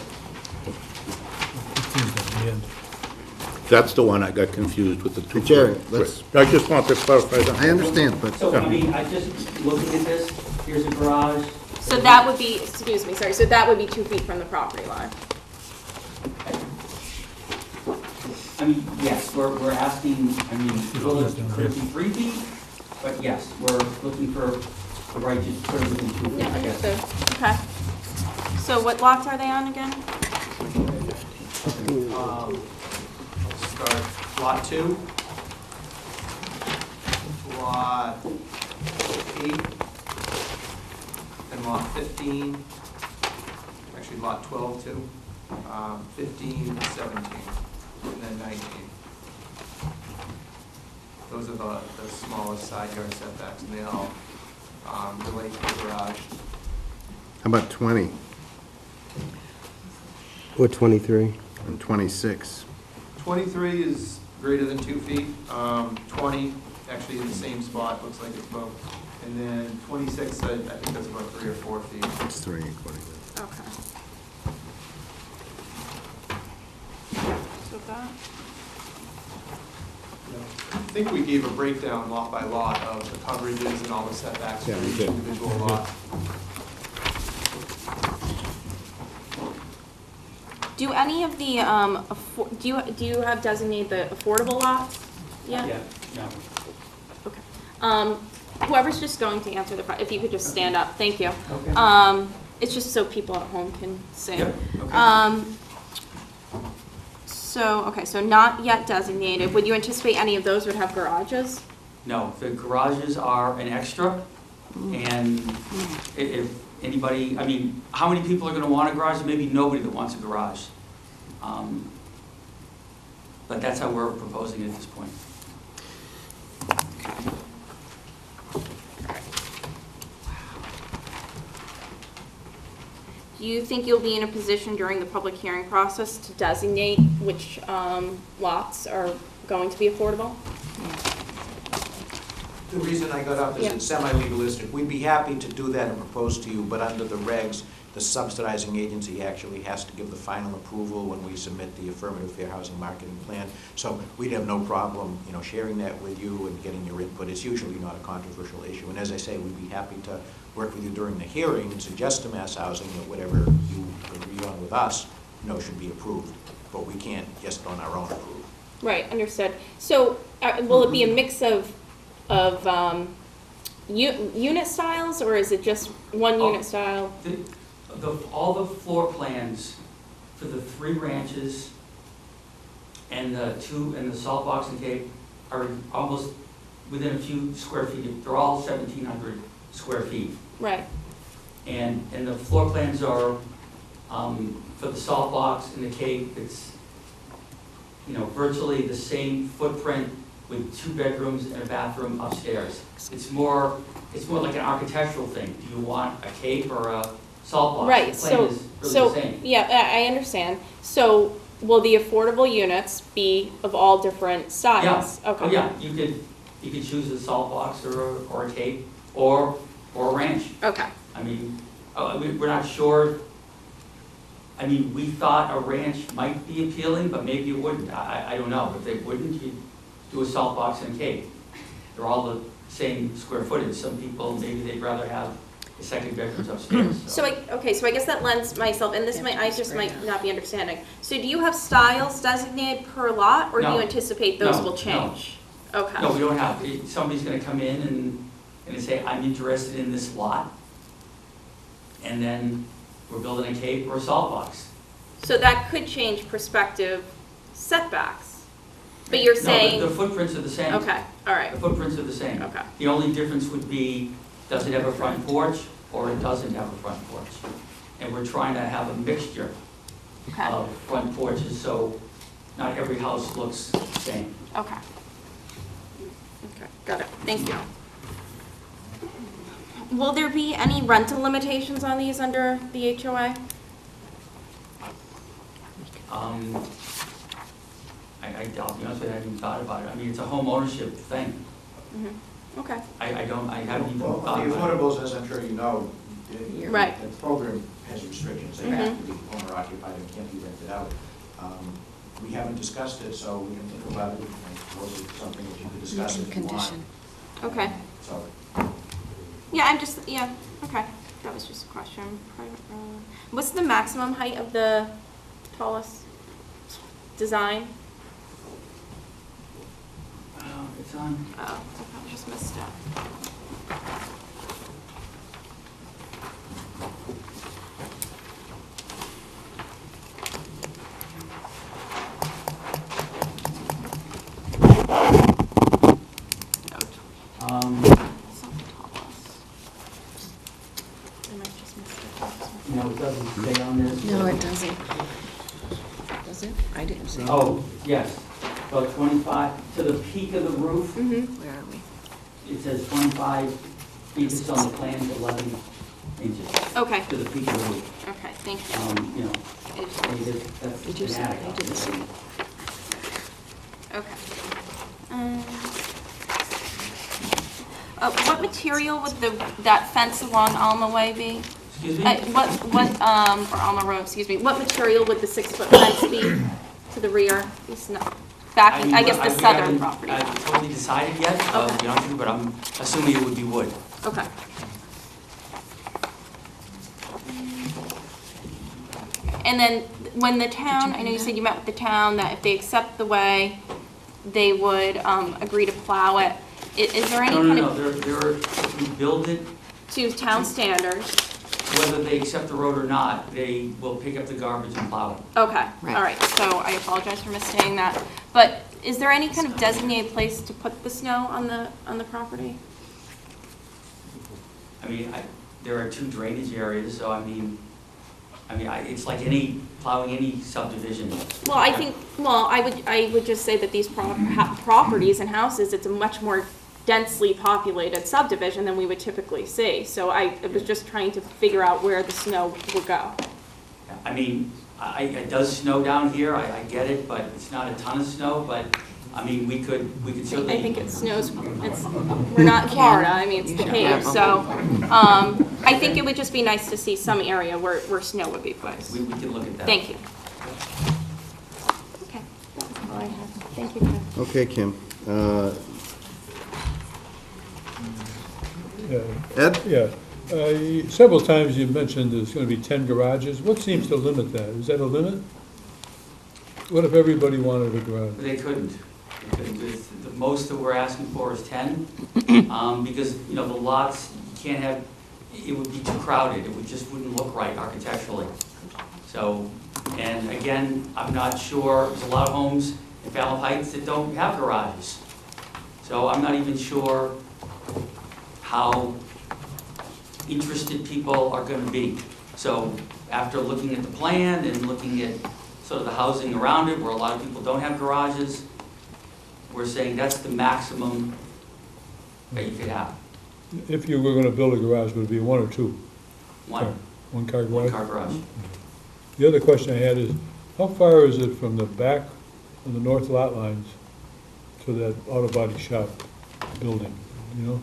That's the one I got confused with the two. Jerry, let's- I just want to clarify that. I understand, but so, I mean, I just, looking at this, here's a garage. so that would be, excuse me, sorry, so that would be 2 feet from the property line? I mean, yes, we're asking, I mean, could it be 3 feet? But yes, we're looking for the right to put it within 2 feet, Yeah, I guess. understood. Okay. So what lots are they on again? Start lot 2, lot 8, and lot 15, actually lot 12 too, 15, 17, and then 19. Those are the smallest side yard setbacks, and they all relate to the garage. how about 20 Or 23. and 26? 23 is greater than 2 feet. 20, actually in the same spot, looks like it's both. And then 26, I think that's about 3 or 4 feet. It's 3 according to. Okay. think we gave a breakdown lot by lot of the coverages and all the setbacks for Yeah, we each did. individual lot. Do any of the, do you have designated the affordable lots? Yeah, no. Okay. Whoever's just going to answer if you could just stand up, thank you. Okay. It's just so people at home can see. Yep, okay. So not yet designated. Would you anticipate any of those would have garages? No, the garages are an extra, and if anybody, I mean, how many people are gonna want a garage? Maybe nobody that wants a garage. But that's how we're proposing it at this point. Do you think you'll be in a position during the public hearing process to designate which lots are going to be affordable? The reason I got up is Yeah. it's semi-legalistic. We'd be happy to do that and propose to you, but under the regs, the subsidizing agency actually has to give the final approval when we submit the affirmative fair housing marketing plan. So we'd have no problem, sharing that with you and getting your input. It's usually not a controversial issue. And as I say, we'd be happy to work with you during the hearing and suggest to Mass Housing that whatever you agree on with us, should be approved. But we can't just on our own approve. Right, understood. So will it be a mix of unit styles, or is it just one unit style? All the floor plans for the 3 ranches and the Salt Box and Cape are almost within a few square feet. They're all 1,700 square feet. Right. And the floor plans are, for the Salt Box and the Cape, it's, virtually the same footprint with 2 bedrooms and a bathroom upstairs. It's more like an architectural thing. Do you want a Cape or a Salt Box? Right, The plan is really the same. yeah, I understand. So will the affordable units be of all different styles? Yeah. Okay. Oh, yeah, you could choose a Salt Box or a Cape or a ranch. Okay. I mean, we're not sure. I mean, we thought a ranch might be appealing, but maybe it wouldn't. I don't know. If they wouldn't, you'd do a Salt Box and a Cape. They're all the same square footage. Some people, maybe they'd rather have the second bedrooms upstairs. So I guess that lends myself, and this might not be understanding. So do you have styles designated per lot, or do you No. anticipate those No, will no. change? Okay. No, we don't have, somebody's gonna come in and say, I'm interested in this lot. And then we're building a Cape or a Salt Box. So that could change prospective setbacks, but you're No, saying, the footprints are the same. okay, all right, The footprints are the same. okay. The only difference would be, does it have a front porch or it doesn't have a front porch? And we're trying to have a mixture Okay, of front porches, so not every house looks the same. okay. Okay, got it, thank you. Will there be any rental limitations on these under the HOA? I'll be honest with you, I haven't thought about it. I mean, it's a home ownership thing. Okay, I haven't even Well, thought the about it. affordables, as I'm sure you know, Right. the program has restrictions. They have to be owner occupied and can't be rented out. We haven't discussed it, so we can think about it. And was it something that you could discuss if you want? Condition. okay. So, Yeah, okay, that was just a question. Private road. What's the maximum height of the tallest design? It's on, Oh, I probably just missed it. Something tallest. I might just missed it. no, it doesn't say on this. No, it doesn't. Does it? I didn't see. Oh, yes, about 25, to the peak of the roof, Where are we? it says 25 feet, it's on the plan, 11 inches Okay, to the peak of the roof. okay, thank you. You know, It's- I mean, that's Did you see an it? attic. I didn't see it. Okay. What material would that fence along Alma Way be? Excuse me? Or Alma Road, excuse me, what material would the 6-foot fence be to the rear? It's not, back, mean, I guess, the we southern haven't, property? totally decided yet, to be honest with you, but I'm assuming it would be wood. Okay. And then when the town, I know you said you met with the town, that if they accept the way, they would agree to plow it. Is there any No, kind no, of, no, they're, if we build it, to town standards? whether they accept the road or not, they will pick up the garbage and plow it. Okay, all Right. right, so I apologize for misstating that. But is there any kind of designated place to put the snow on the property? I mean, there are 2 drainage areas, so I mean, it's like plowing any subdivision. Well, I would just say that these properties and houses, it's a much more densely populated subdivision than we would typically see. So I was just trying to figure out where the snow would go. I mean, it does snow down here, I get it, but it's not a ton of snow, but, I mean, we could certainly. I think it snows, we're not in Florida, I mean, it's the Cape, so, I think it would just be nice to see some area where snow would be placed. We can look at that. Thank you. Okay, that's all I have. Thank you, Kim. Okay, Kim. Yeah, Ed? yeah. Several times you mentioned there's going to be 10 garages. What seems to limit that? Is that a limit? What if everybody wanted a garage? They couldn't. The most that we're asking for is 10, because, you know, the lots, you can't have, it would be too crowded, just wouldn't look right architecturally. So, and again, I'm not sure, there's a lot of homes in Falmouth Heights that don't have garages. So I'm not even sure how interested people are gonna be. So after looking at the plan and looking at sort of the housing around it, where a lot of people don't have garages, we're saying that's the maximum that you could have. If you were going to build a garage, would it be 1 or 2? One-car garage? One-car garage. The other question I had is, how far is it from the back of the north lot lines to that auto body shop building, you know?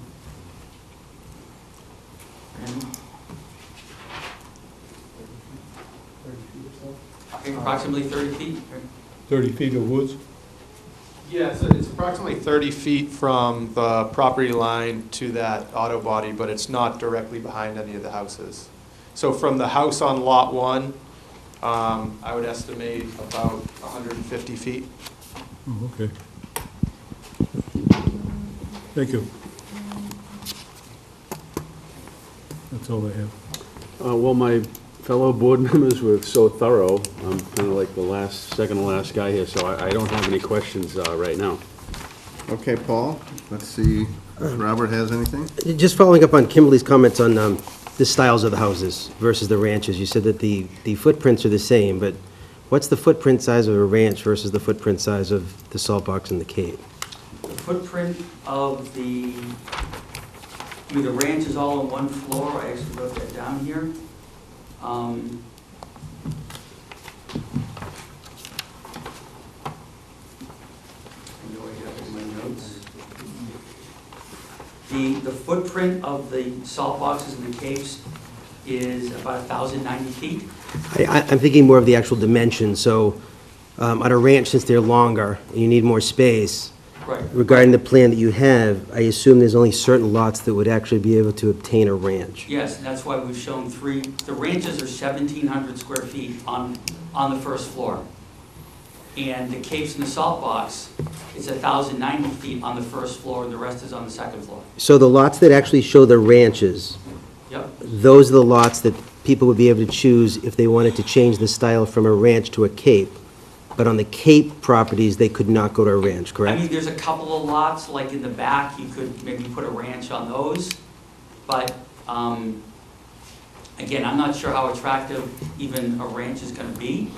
Approximately 30 feet. 30 feet of woods? Yeah, so it's approximately 30 feet from the property line to that auto body, but it's not directly behind any of the houses. So from the house on Lot 1, I would estimate about 150 feet. Oh, okay. Thank you. That's all I have. Well, my fellow board members were so thorough, I'm kind of like the second to last guy here, so I don't have any questions right now. Okay, Paul, let's see if Robert has anything. Just following up on Kimberly's comments on the styles of the houses versus the ranches. You said that the footprints are the same, but what's the footprint size of a ranch versus the footprint size of the salt box and the Cape? The footprint of the ranch is all on one floor. I actually wrote that down here. I know I have it in my notes. The footprint of the salt boxes and the capes is about 1,090 feet. I'm thinking more of the actual dimensions. So on a ranch, since they're longer and you need more space, Right. regarding the plan that you have, I assume there's only certain lots that would actually be able to obtain a ranch. Yes, and that's why we've shown three. The ranches are 1,700 square feet on the first floor. And the capes and the salt box is 1,090 feet on the first floor, and the rest is on the second floor. So the lots that actually show the ranches, Yep. those are the lots that people would be able to choose if they wanted to change the style from a ranch to a Cape. But on the Cape properties, they could not go to a ranch, I correct? mean, there's a couple of lots, like in the back, you could maybe put a ranch on those. But, again, I'm not sure how attractive even a ranch is gonna be.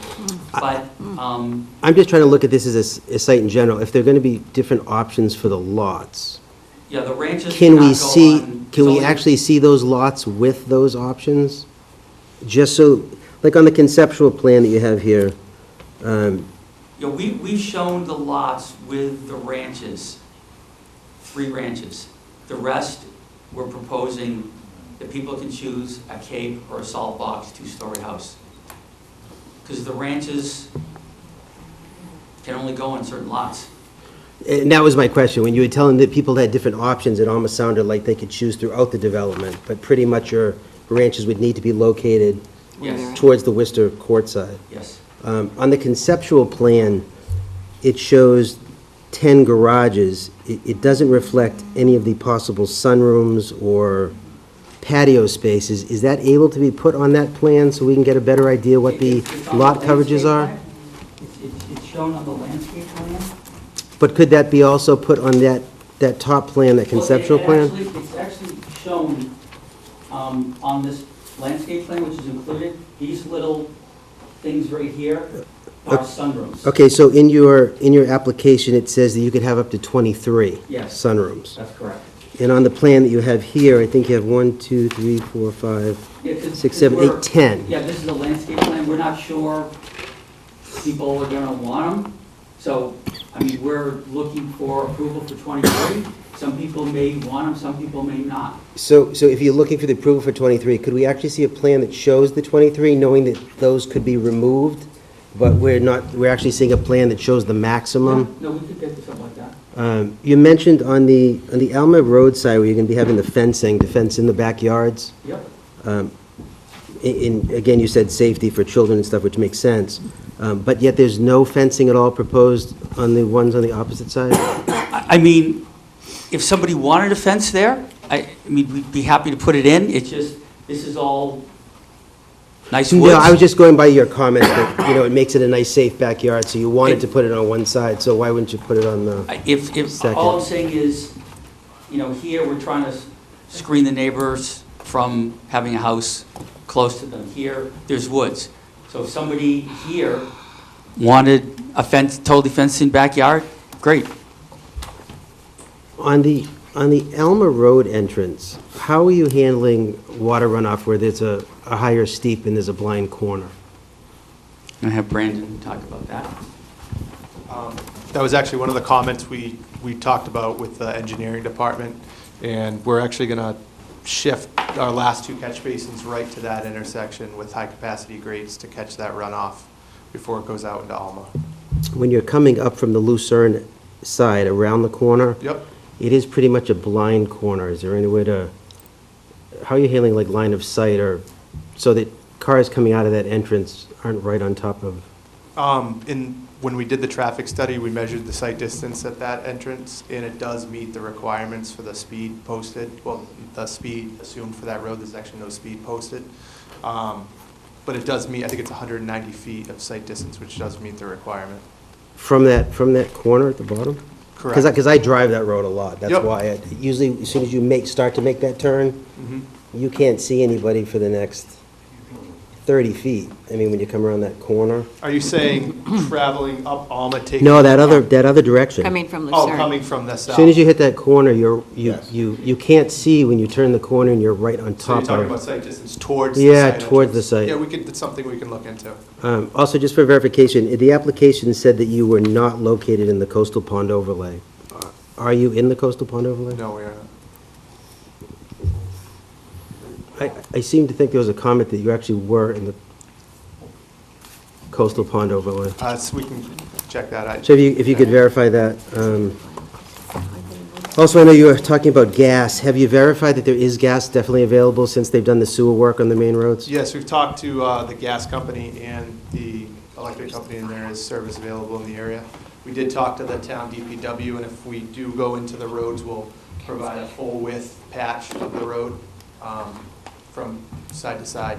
But, I'm just trying to look at this as a site in general. If there are going to be different options for the lots, yeah, the ranches can cannot we go see, on- can we so- actually see those lots with those options? Just so, like on the conceptual plan that you have here, Yeah, we've shown the lots with the ranches, 3 ranches. The rest, we're proposing that people can choose a Cape or a salt box 2-story house. Because the ranches, can only go on certain lots. And that was my question. When you were telling that people had different options, it almost sounded like they could choose throughout the development, but pretty much your ranches would need to be located Yes, towards the Worcester Court side. yes. On the conceptual plan, it shows 10 garages. It doesn't reflect any of the possible sunrooms or patio spaces. Is that able to be put on that plan so we can get a better idea what the It's on lot the coverages landscape are? plan. It's shown on the landscape plan. But could that be also put on that top plan, that conceptual plan? It's actually shown on this landscape plan, which is included. These little things right here are sunrooms. Okay, so in your application, it says that you could have up to 23 Yes. sunrooms. That's correct. And on the plan that you have here, I think you have 1, 2, 3, 4, 5, Yeah, 'cause- 6, 7, 8, 10. Yeah, this is a landscape plan. We're not sure people are gonna want them. So, I mean, we're looking for approval for 23. Some people may want them, some people may not. So if you're looking for the approval for 23, could we actually see a plan that shows the 23, knowing that those could be removed? But we're actually seeing a plan that shows the maximum? No, we could get to something like that. You mentioned on the Alma Road side where you're going to be having the fencing, to fence in the backyards. Yep. And again, you said safety for children and stuff, which makes sense. But yet there's no fencing at all proposed on the ones on the opposite side? I mean, if somebody wanted a fence there, I mean, we'd be happy to put it in. It's just, this is all nice woods. No, I was just going by your comment that, it makes it a nice, safe backyard, so you wanted to put it on one side, so why wouldn't you put it on the... If, all I'm saying is, here, we're trying to screen the neighbors from having a house close to them. Here, there's woods. So if somebody here wanted a fence, totally fenced-in backyard, great. On the Alma Road entrance, how are you handling water runoff where there's a higher steep and there's a blind corner? I'm going to have Brandon talk about that. That was actually one of the comments we talked about with the engineering department, and we're actually going to shift our last two catch basins right to that intersection with high-capacity grates to catch that runoff before it goes out into Alma. When you're coming up from the Lucerne side around the corner, Yep. it is pretty much a blind corner. Is there any way to, how are you handling like line of sight or, so that cars coming out of that entrance aren't right on top of? When we did the traffic study, we measured the sight distance at that entrance, and it does meet the requirements for the speed posted. Well, the speed assumed for that road, there's actually no speed posted. But it does meet, I think it's 190 feet of sight distance, which does meet the requirement. From that corner at the bottom? Correct. Because I drive that road a lot. That's Yep. why usually as soon as you start to make that turn, Mhm. you can't see anybody for the next 30 feet. I mean, when you come around that corner. Are you saying traveling up Alma, taking? No, that other direction. Coming from Oh, Lucerne. coming from the As south. soon as you hit that corner, Yes. you can't see when you turn the corner and you're right on So you're top talking about of. sight distance towards the Yeah, site towards the entrance? site. Yeah, it's something we can look into. Also, just for verification, the application said that you were not located in the coastal pond overlay. Are you in the coastal pond overlay? No, we are not. I seem to think there was a comment that you actually were in the coastal pond overlay. So we can check that out. So if you could verify that. Also, I know you were talking about gas. Have you verified that there is gas definitely available since they've done the sewer work on the main roads? Yes, we've talked to the gas company and the electric company, and there is service available in the area. We did talk to the town DPW, and if we do go into the roads, we'll provide a full width patch of the road from side to side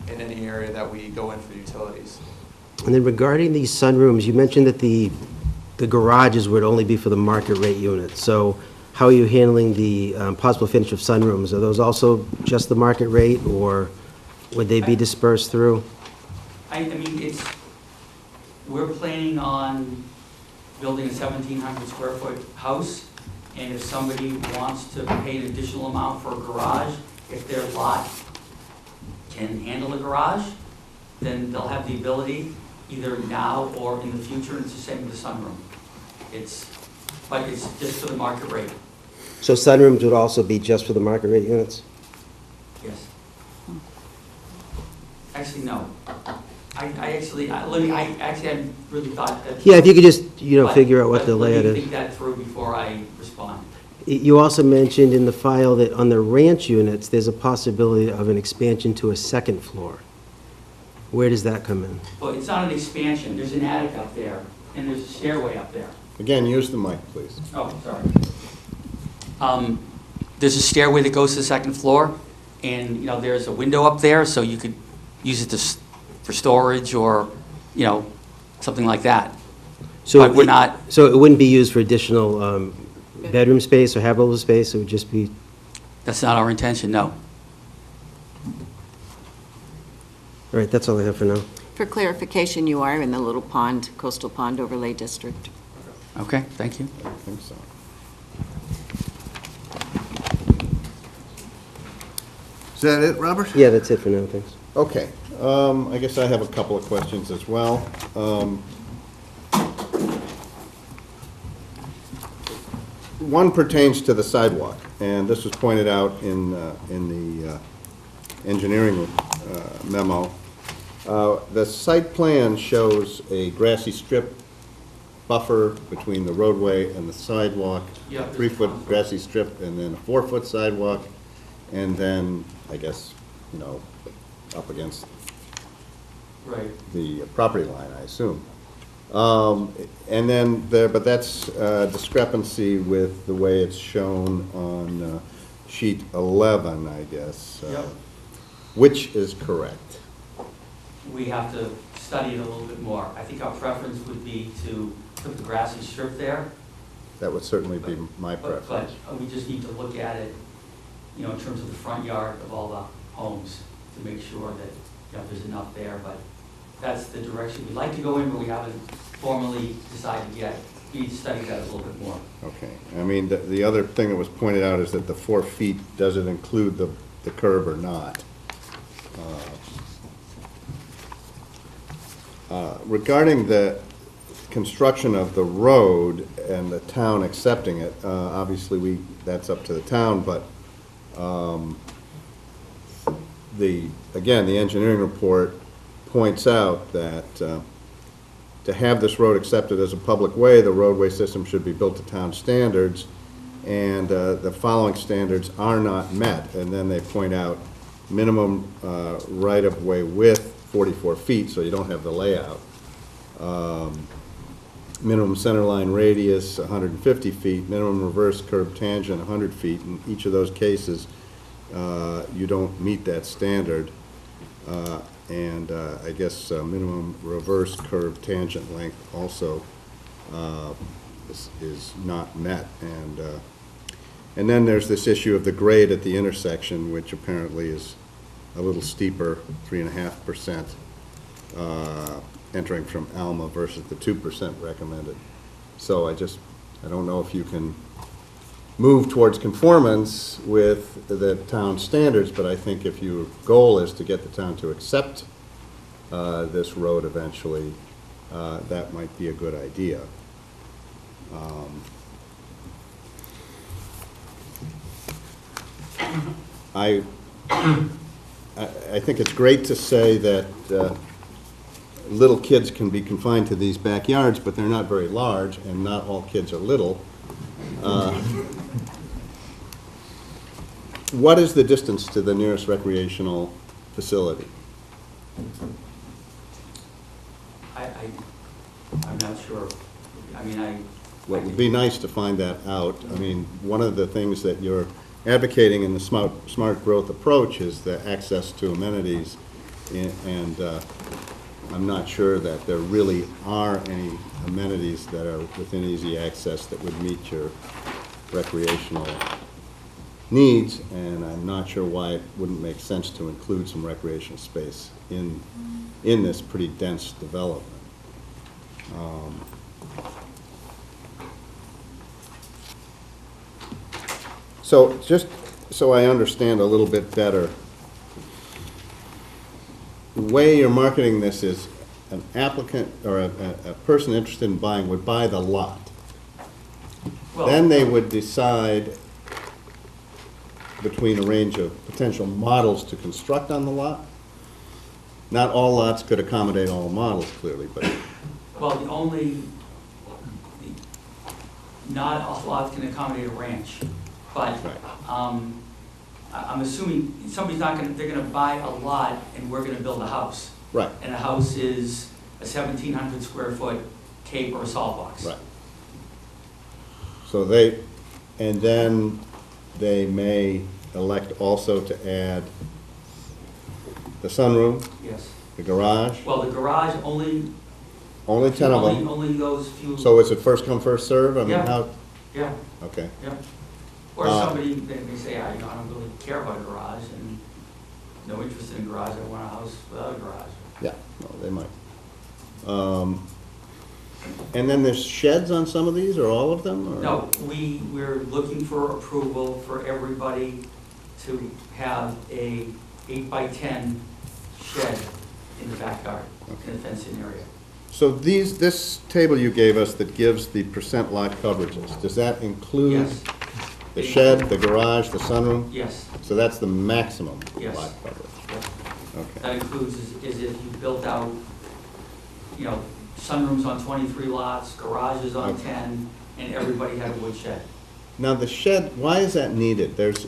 in any area that we go in for utilities. And then regarding these sunrooms, you mentioned that the garages would only be for the market rate units. So how are you handling the possible finish of sunrooms? Are those also just the market rate, or would they be dispersed through? I mean, we're planning on building a 1,700 square foot house, and if somebody wants to pay an additional amount for a garage, if their lot can handle a garage, then they'll have the ability, either now or in the future, and it's the same with the sunroom. But it's just for the market rate, So sunrooms would also be just for the market rate units? yes. Actually, no. I actually hadn't really thought that. Yeah, if you could just, But- figure out what but the layout Let me is. think that through before I respond. You also mentioned in the file that on the ranch units, there's a possibility of an expansion to a second floor. Where does that come in? Well, it's not an expansion, there's an attic up there, and there's a stairway up there. Again, use the mic, please. Oh, sorry. There's a stairway that goes to the second floor, and, there's a window up there, so you could use it for storage or, something like that. So But we're not, So it wouldn't be used for additional bedroom space or habitable space? It would just be, that's not our intention, no. all right, that's all I have for now. For clarification, you are in the Little Pond, Coastal Pond Overlay District. Okay, thank you. I think so. Is that it, Robert? Yeah, that's it for now, thanks. Okay, I guess I have a couple of questions as well. One pertains to the sidewalk, and this was pointed out in the engineering memo. The site plan shows a grassy strip buffer between the roadway and the sidewalk, Yeah. a 3-foot grassy strip, and then a 4-foot sidewalk, and then, I guess, up against Right. the property line, I assume. And then but that's a discrepancy with the way it's shown on sheet 11, I guess. Yep. Which is correct? We have to study it a little bit more. I think our preference would be to put the grassy strip there. That would certainly be my But preference. we just need to look at it, in terms of the front yard of all the homes to make sure that, there's enough there. But that's the direction we'd like to go in, but we haven't formally decided yet. We need to study that a little bit more. Okay. I mean, the other thing that was pointed out is that the 4 feet, does it include the curb or not? Regarding the construction of the road and the town accepting it, obviously that's up to the town, but again, the engineering report points out that to have this road accepted as a public way, the roadway system should be built to town standards, and the following standards are not met. And then they point out minimum right-of-way width, 44 feet, so you don't have the layout. Minimum centerline radius, 150 feet, minimum reverse curb tangent, 100 feet. In each of those cases, you don't meet that standard. And I guess minimum reverse curve tangent length also is not met. And then there's this issue of the grade at the intersection, which apparently is a little steeper, 3.5%, entering from Alma versus the 2% recommended. So I don't know if you can move towards conformance with the town standards, but I think if your goal is to get the town to accept this road eventually, that might be a good idea. I think it's great to say that little kids can be confined to these backyards, but they're not very large, and not all kids are little. What is the distance to the nearest recreational facility? I'm not sure. Well, it would be nice to find that out. I mean, one of the things that you're advocating in the smart growth approach is the access to amenities, and I'm not sure that there really are any amenities that are within easy access that would meet your recreational needs, and I'm not sure why it wouldn't make sense to include some recreational space in this pretty dense development. So just so I understand a little bit better, the way you're marketing this is an applicant or a person interested in buying would buy the lot. Then they would decide between a range of potential models to construct on the lot? Not all lots could accommodate all models, clearly, but, Well, not all lots can accommodate a ranch, but Right. I'm assuming somebody's not gonna, they're gonna buy a lot and we're gonna build a house. right, And a house is a 1,700 square foot cape or a salt box. right. So and then they may elect also to add the sunroom, Yes. the garage, Well, the garage only. only 10 of them. Only those few. So is it first come, first serve? I mean, Yeah. how, Yeah, okay. yeah. Or Uh, somebody, they may say, I don't really care about a garage and no interest in a garage, I want a house without a garage. Yeah, no, they might. And then there's sheds on some of these, or all of them? or- No, we're looking for approval for everybody to have a 8x10 shed in the backyard, in a fenced-in area. So this table you gave us that gives the percent lot coverages, does that include Yes, the shed, the garage, the sunroom? yes, So that's the maximum Yes. lot coverage? yes. Okay. That includes is if you built out, sunrooms on 23 lots, garages on Okay. 10, and everybody had a wood shed. Now, the shed, why is that needed? There's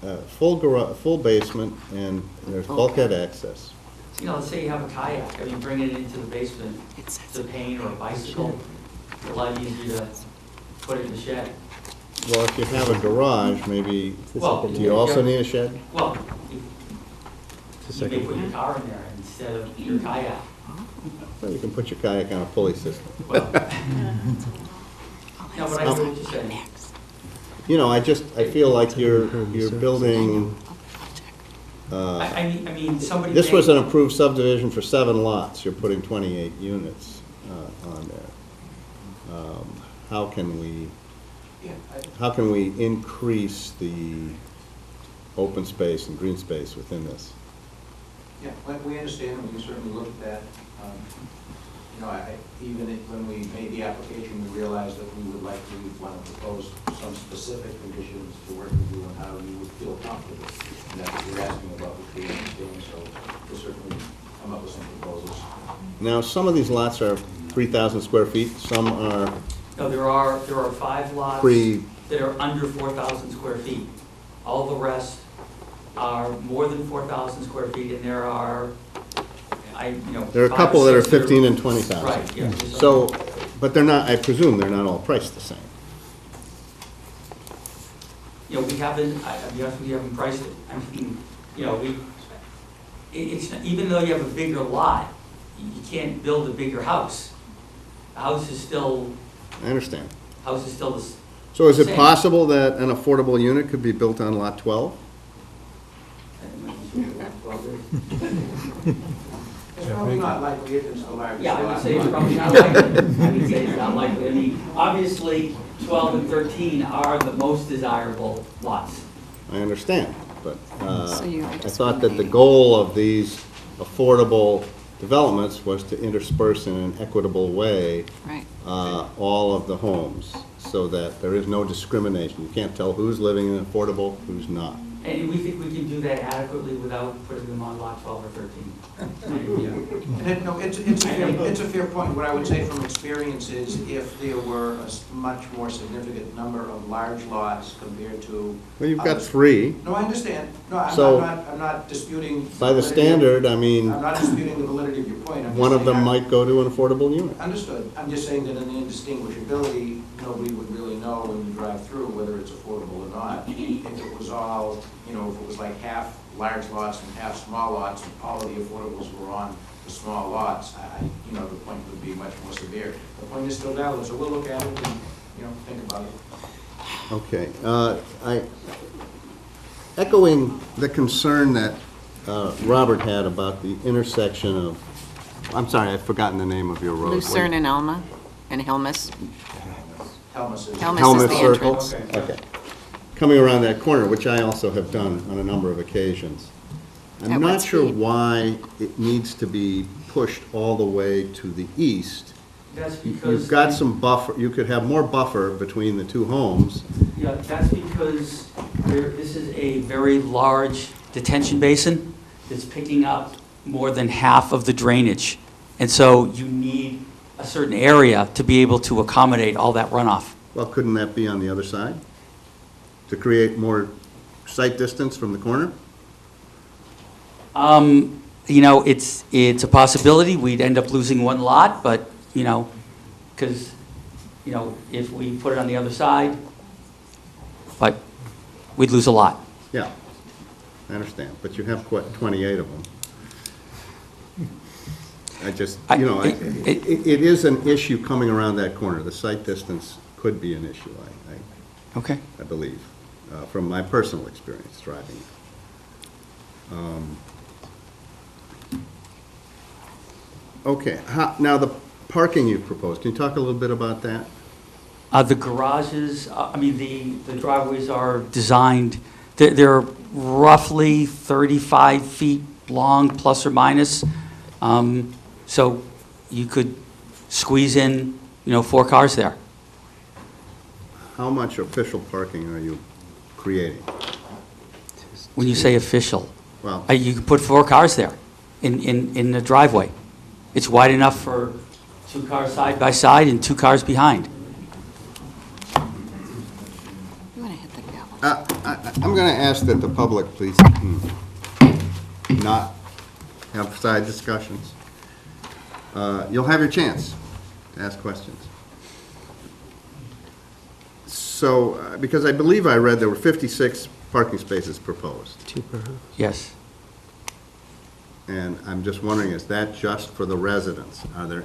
a full basement, and there's bulkhead access. Let's say you have a kayak, I mean, bringing it into the basement to paint or a bicycle, it's a lot easier to put it in the shed. Well, if you have a garage, maybe, Well, do you also need a shed? Well, It's you the may second put your car in there instead of your kayak. Well, you can put your kayak on a pulley system. Well, no, but I know what you're saying. You know, I feel like you're building, I mean, somebody. this may- was an approved subdivision for 7 lots, you're putting 28 units on there. How can we increase the open space and green space within this? Yeah, we understand, and we certainly looked at that. When we made the application, we realized that we would likely want to propose some specific conditions to work with you on how you would feel comfortable. And that's what you're asking about, which we understand, so we'll certainly come up with some proposals. Now, some of these lots are 3,000 square feet, some are No, there are 5 lots pre, that are under 4,000 square feet. All the rest are more than 4,000 square feet, and there are, there are a 5 or couple that are 6 that 15 and 20,000. Right, yeah. So, but they're not, I presume they're not all priced the same. We haven't, we haven't priced it. I mean, even though you have a bigger lot, you can't build a bigger house. The house is still I understand. the So is it Same. possible that an affordable unit could be built on lot 12? It's probably not likely if it's the largest Yeah, I would lot. say it's probably not likely. I would say it's not likely. I mean, obviously, 12 and 13 are the most desirable lots. I understand, but So you're I thought that the goal of these affordable developments was to intersperse in an equitable way Right. all of the homes, so that there is no discrimination. You can't tell who's living in affordable, who's not. And we think we can do that adequately without putting them on lot 12 or 13. No, it's a fair point. What I would say from experience is if there were a much more significant number of large lots compared to. Well, you've got others- 3. No, I understand. No, So- I'm not disputing. By the validity- standard, I mean, I'm not disputing the validity of your point. I'm just one of saying them I- might go to an affordable unit. Understood. I'm just saying that in the indistinguishability, nobody would really know when you drive through whether it's affordable or not. If it was all, if it was like half large lots and half small lots, and all of the affordables were on the small lots, the point would be much more severe. The point is still valid, so we'll look at it and, think about it. Okay. Echoing the concern that Robert had about the intersection of, I'm sorry, I've forgotten the name of your road. Lucerne and Alma and Helmus. Helmus is. Helmus is Helmut the Circle? entrance. Okay. Coming around that corner, which I also have done on a number of occasions. At I'm what not sure speed? why it needs to be pushed all the way to the east. That's because. You've got some buffer, you could have more buffer between the two homes. Yeah, that's because this is a very large detention basin that's picking up more than half of the drainage. And so you need a certain area to be able to accommodate all that runoff. Well, couldn't that be on the other side? To create more sight distance from the corner? You know, it's a possibility. We'd end up losing one lot, but, you know, because, you know, if we put it on the other side, but we'd lose a lot. Yeah, I understand, but you have, what, 28 of them? I just, you know, it is an issue coming around that corner. The sight distance could be an issue, Okay. I believe, from my personal experience driving. Okay, now the parking you proposed, can you talk a little bit about that? The garages, I mean, the driveways are designed, they're roughly 35 feet long, plus or minus. So you could squeeze in, you know, 4 cars there. How much official parking are you creating? When you say official, Well, you can put 4 cars there in the driveway. It's wide enough for 2 cars side by side and 2 cars behind. You want to hit the gavel? I'm going to ask that the public please not have side discussions. You'll have your chance to ask questions. So, because I believe I read there were 56 parking spaces proposed, 2 per house. Yes. and I'm just wondering, is that just for the residents? Is there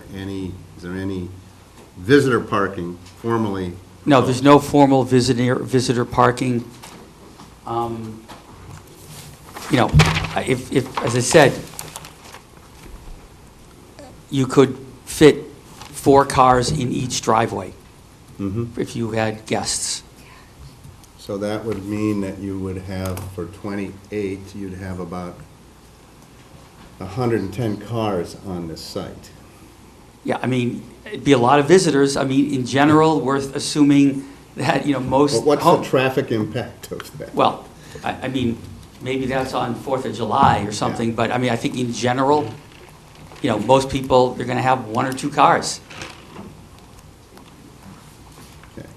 any visitor parking formally? No, there's no formal visitor parking. You know, if, as I said, you could fit 4 cars in each driveway if you had guests. So that would mean that you would have, for 28, you'd have about 110 cars on this site. Yeah, I mean, it'd be a lot of visitors. I mean, in general, worth assuming that, you know, most. But what's the traffic impact of that? Well, I mean, maybe that's on 4th of July or something, Yeah. but I mean, I think in general, you know, most people, they're gonna have 1 or 2 cars. Okay.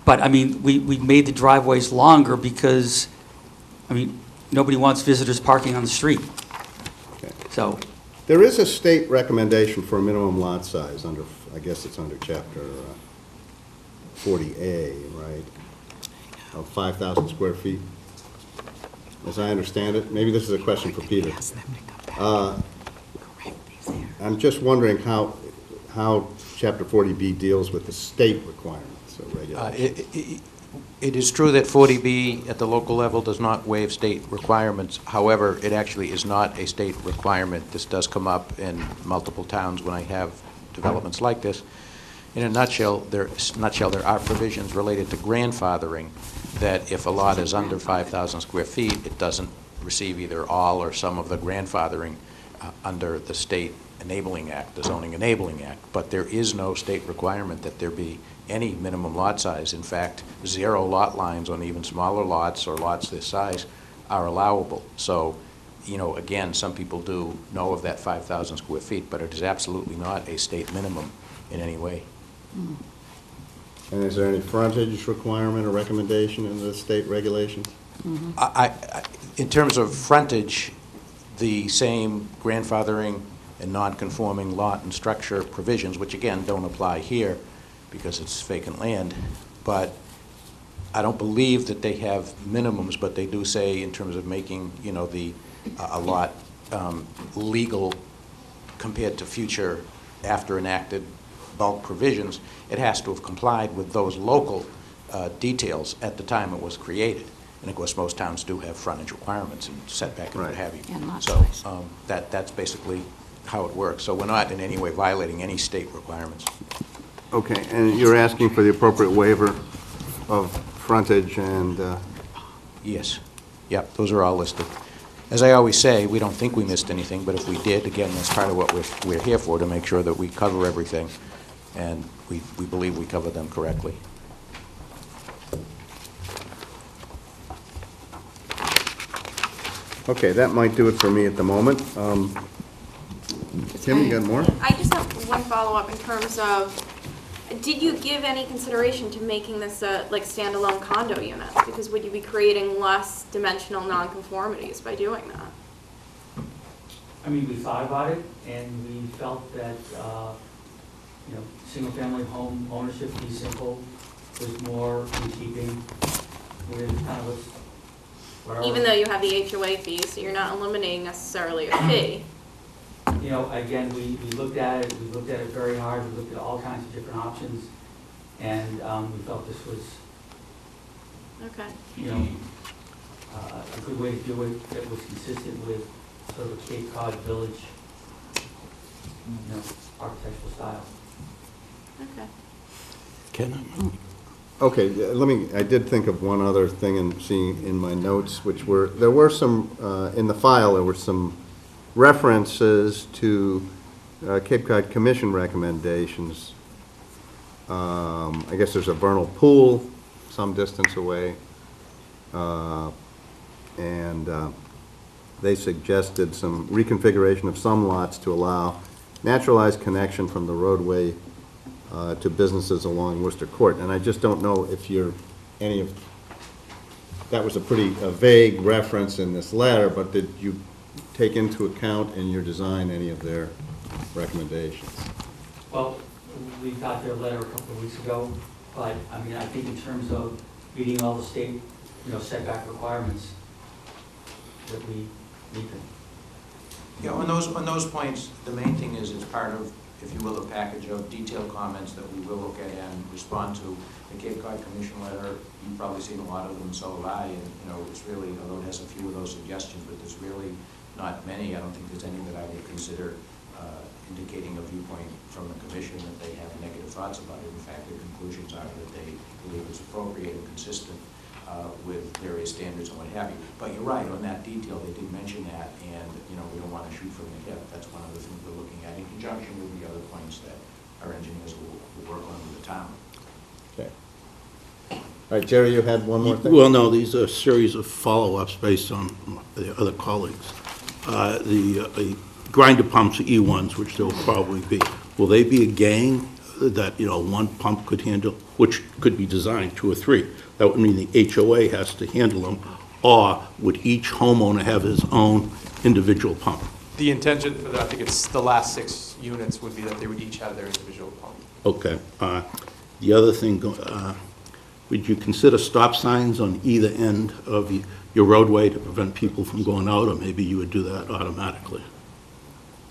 But, I mean, we made the driveways longer because, I mean, nobody wants visitors parking on the street. Okay. So, There is a state recommendation for a minimum lot size under, I guess it's under chapter 40A, right? Of 5,000 square feet. As I understand it, maybe this is a question for Peter. I'm just wondering how chapter 40B deals with the state requirements or regulations. It is true that 40B at the local level does not waive state requirements. However, it actually is not a state requirement. This does come up in multiple towns when I have developments like this. In a nutshell, there are provisions related to grandfathering that if a lot is under 5,000 square feet, it doesn't receive either all or some of the grandfathering under the State Enabling Act, the Zoning Enabling Act. But there is no state requirement that there be any minimum lot size. In fact, 0 lot lines on even smaller lots or lots this size are allowable. So, you know, again, some people do know of that 5,000 square feet, but it is absolutely not a state minimum in any way. And is there any frontage requirement or recommendation in the state regulations? In terms of frontage, the same grandfathering and non-conforming lot and structure provisions, which again don't apply here because it's vacant land, but I don't believe that they have minimums, but they do say in terms of making, you know, a lot legal compared to future after enacted bulk provisions, it has to have complied with those local details at the time it was created. And of course, most towns do have frontage requirements and setback and what have you. And lot So size. that's basically how it works. So we're not in any way violating any state requirements. Okay, and you're asking for the appropriate waiver of frontage and, Yes. Yep, those are all listed. As I always say, we don't think we missed anything, but if we did, again, that's part of what we're here for, to make sure that we cover everything, and we believe we cover them correctly. Okay, that might do it for me at the moment. Kim, you got more? I just have one follow-up in terms of, did you give any consideration to making this like standalone condo units? Because would you be creating less dimensional nonconformities by doing that? I mean, we thought about it, and we felt that, single-family home ownership, fee simple, was more in keeping with kind of what our... Even though you have the HOA fee, so you're not eliminating necessarily a fee. Again, we looked at it, very hard, we looked at all kinds of different options, and we felt this was, Okay. a good way to do it that was consistent with sort of a Cape Cod village, architectural style. Okay. Okay, I did think of one other thing in seeing in my notes, there were some, in the file, there were some references to Cape Cod Commission recommendations. I guess there's a vernal pool some distance away, and they suggested some reconfiguration of some lots to allow naturalized connection from the roadway to businesses along Worcester Court. And I just don't know if that was a pretty vague reference in this letter, but did you take into account in your design any of their recommendations? Well, we got their letter a couple of weeks ago, but, I mean, I think in terms of meeting all the state, setback requirements, that we meet them. Yeah, on those points, the main thing is it's part of, if you will, a package of detailed comments that we will look at and respond to. The Cape Cod Commission letter, you've probably seen a lot of them, so have I, and, it's really, although it has a few of those suggestions, but there's really not many. I don't think there's any that I would consider indicating a viewpoint from the commission that they have negative thoughts about it. In fact, their conclusions are that they believe it's appropriate and consistent with various standards and what have you. But you're right, on that detail, they did mention that, and, we don't want to shoot from the hip. That's one of the things we're looking at in conjunction with the other points that our engineers will work on with the town. Okay. All right, Jerry, you had one more thing? Well, no, these are a series of follow-ups based on the other colleagues. The grinder pumps, E1s, which there will probably be, will they be a gang that, one pump could handle, which could be designed 2 or 3? That would mean the HOA has to handle them, or would each homeowner have his own individual pump? The intention for that, I think it's the last 6 units would be that they would each have their individual pump. Okay. The other thing, would you consider stop signs on either end of your roadway to prevent people from going out, or maybe you would do that automatically?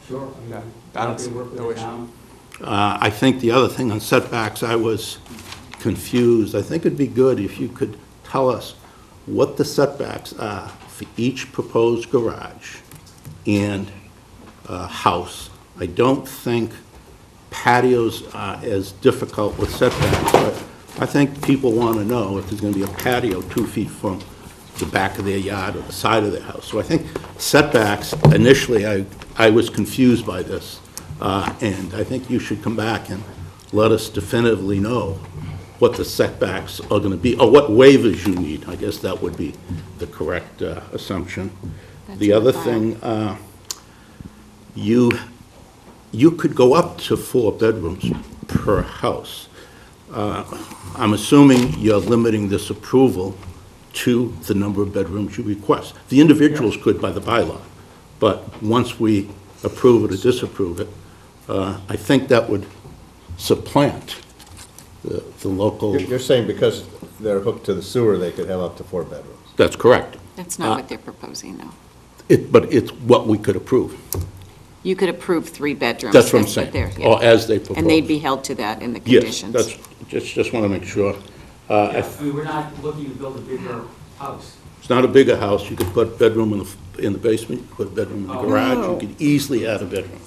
Sure. Yeah, I don't see work with no the issue. town. I think the other thing on setbacks, I was confused. I think it'd be good if you could tell us what the setbacks are for each proposed garage and house. I don't think patios are as difficult with setbacks, but I think people want to know if there's going to be a patio 2 feet from the back of their yard or the side of their house. So I think setbacks, initially, I was confused by this, and I think you should come back and let us definitively know what the setbacks are going to be, or what waivers you need. I guess that would be the correct assumption. The other thing, you could go up to 4 bedrooms per house. I'm assuming you're limiting this approval to the number of bedrooms you request. The individuals could by the bylaw, but once we approve it or disapprove it, I think that would supplant the local... You're saying because they're hooked to the sewer, they could have up to 4 bedrooms? That's correct. That's not what they're proposing, no. But it's what we could approve. You could approve 3 bedrooms. That's what I'm saying, they're- yeah. or as they propose. And they'd be held to that in the Yes, conditions. that's, just want to make sure. I mean, we're not looking to build a bigger house. It's not a bigger house, you could put a bedroom in the basement, you could put a bedroom in the Oh. garage, No. you could easily add a bedroom.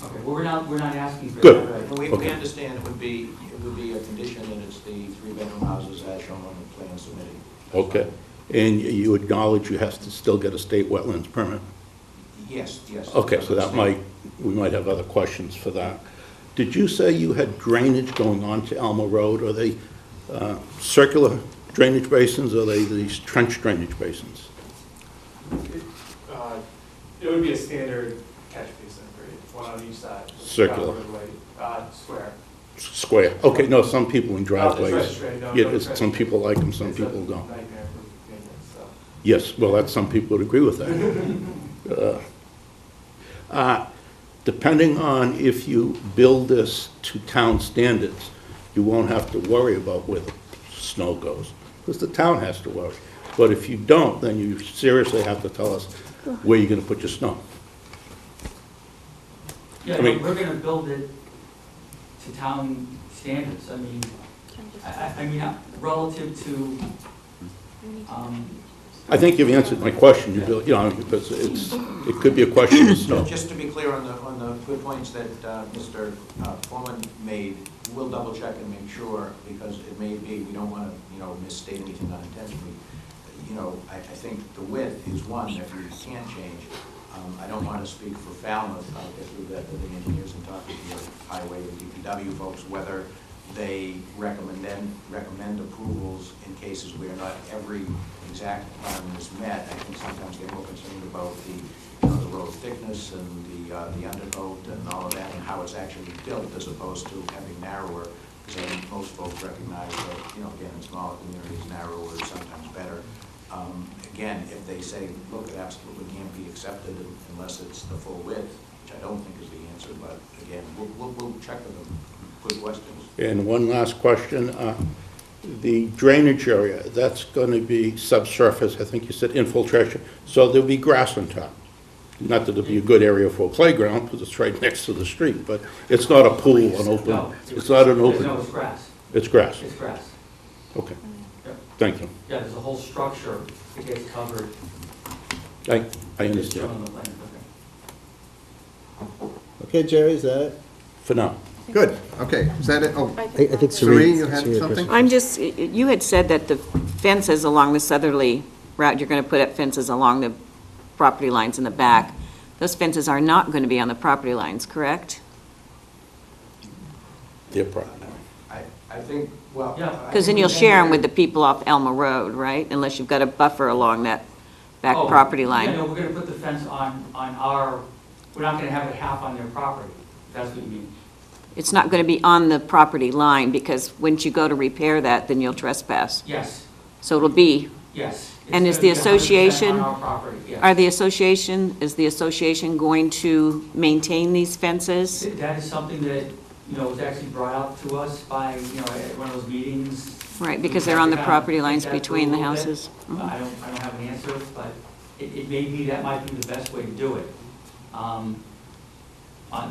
Okay, well, we're not asking for Good. that. And we Okay. understand it would be a condition that it's the 3-bedroom houses as shown on the plan submitted. Okay. And you acknowledge you have to still get a state wetlands permit? Yes, yes. Okay, so we might have other questions for that. Did you say you had drainage going on to Elmer Road? Are they circular drainage basins, or are they these trench drainage basins? It would be a standard catch basin for one on each side. Circular. Square. Square. Okay, no, some people in driveways, right, no, yeah, no, it's- some people like them, some It's a people don't. nightmare for maintenance, so. Yes, well, that's, some people would agree with that. Depending on if you build this to town standards, you won't have to worry about where the snow goes, because the town has to worry. But if you don't, then you seriously have to tell us where you're gonna put your snow. Yeah, I mean- we're gonna build it to town standards. I mean, I mean, relative to, I think you've answered my question, because it could be a question of snow. Just to be clear on the good points that Mr. Foreman made, we'll double check and make sure, because it may be, we don't want to, misstate anything unintentionally. I think the width is one that we can't change. I don't want to speak for Falmouth. I'll get through that to the engineers and talk to the highway and DPW folks, whether they recommend approvals in cases where not every exact requirement is met. I think sometimes they're more concerned about the road thickness and the undercoat and all of that, and how it's actually built, as opposed to having narrower, because I think most folks recognize that, again, in smaller communities, narrower is sometimes better. Again, if they say, look, it absolutely can't be accepted unless it's the full width, which I don't think is the answer, but again, we'll check with them. Good questions. And one last question, the drainage area, that's gonna be subsurface, I think you said infiltration, so there'll be grass on top. Not that it'll be a good area for a playground, because it's right next to the street, but it's not a pool, an open, no. it's not an open. No, it's grass. It's grass, It's grass. okay, Yep. thank you. Yeah, there's a whole structure that gets covered. I It's shown understand, on the plan, okay. Okay, Jerry, is that it? for now. Good, okay, is that it? Oh, I think Serene, you had Serene something? I'm just, you had said that the fences along the southerly route, you're going to put up fences along the property lines in the back. Those fences are not going to be on the property lines, correct? Their property. I think, well. Yeah. Because then you'll share them with the people off Elma Road, right? Unless you've got a buffer along that back Oh, property Yeah, line. no, we're gonna put the fence on our, we're not gonna have it half on their property, if that's what you mean. It's not going to be on the property line, because once you go to repair that, then you'll trespass. Yes, So it'll be, yes. It's And is gonna the be 100% association- On our property, yes. is the association going to maintain these fences? That is something that, was actually brought up to us by, at one of those meetings. Right, because they're on the We have to property think lines that through between a the little bit. houses. Mhm. I don't have an answer, but it may be, that might be the best way to do it. On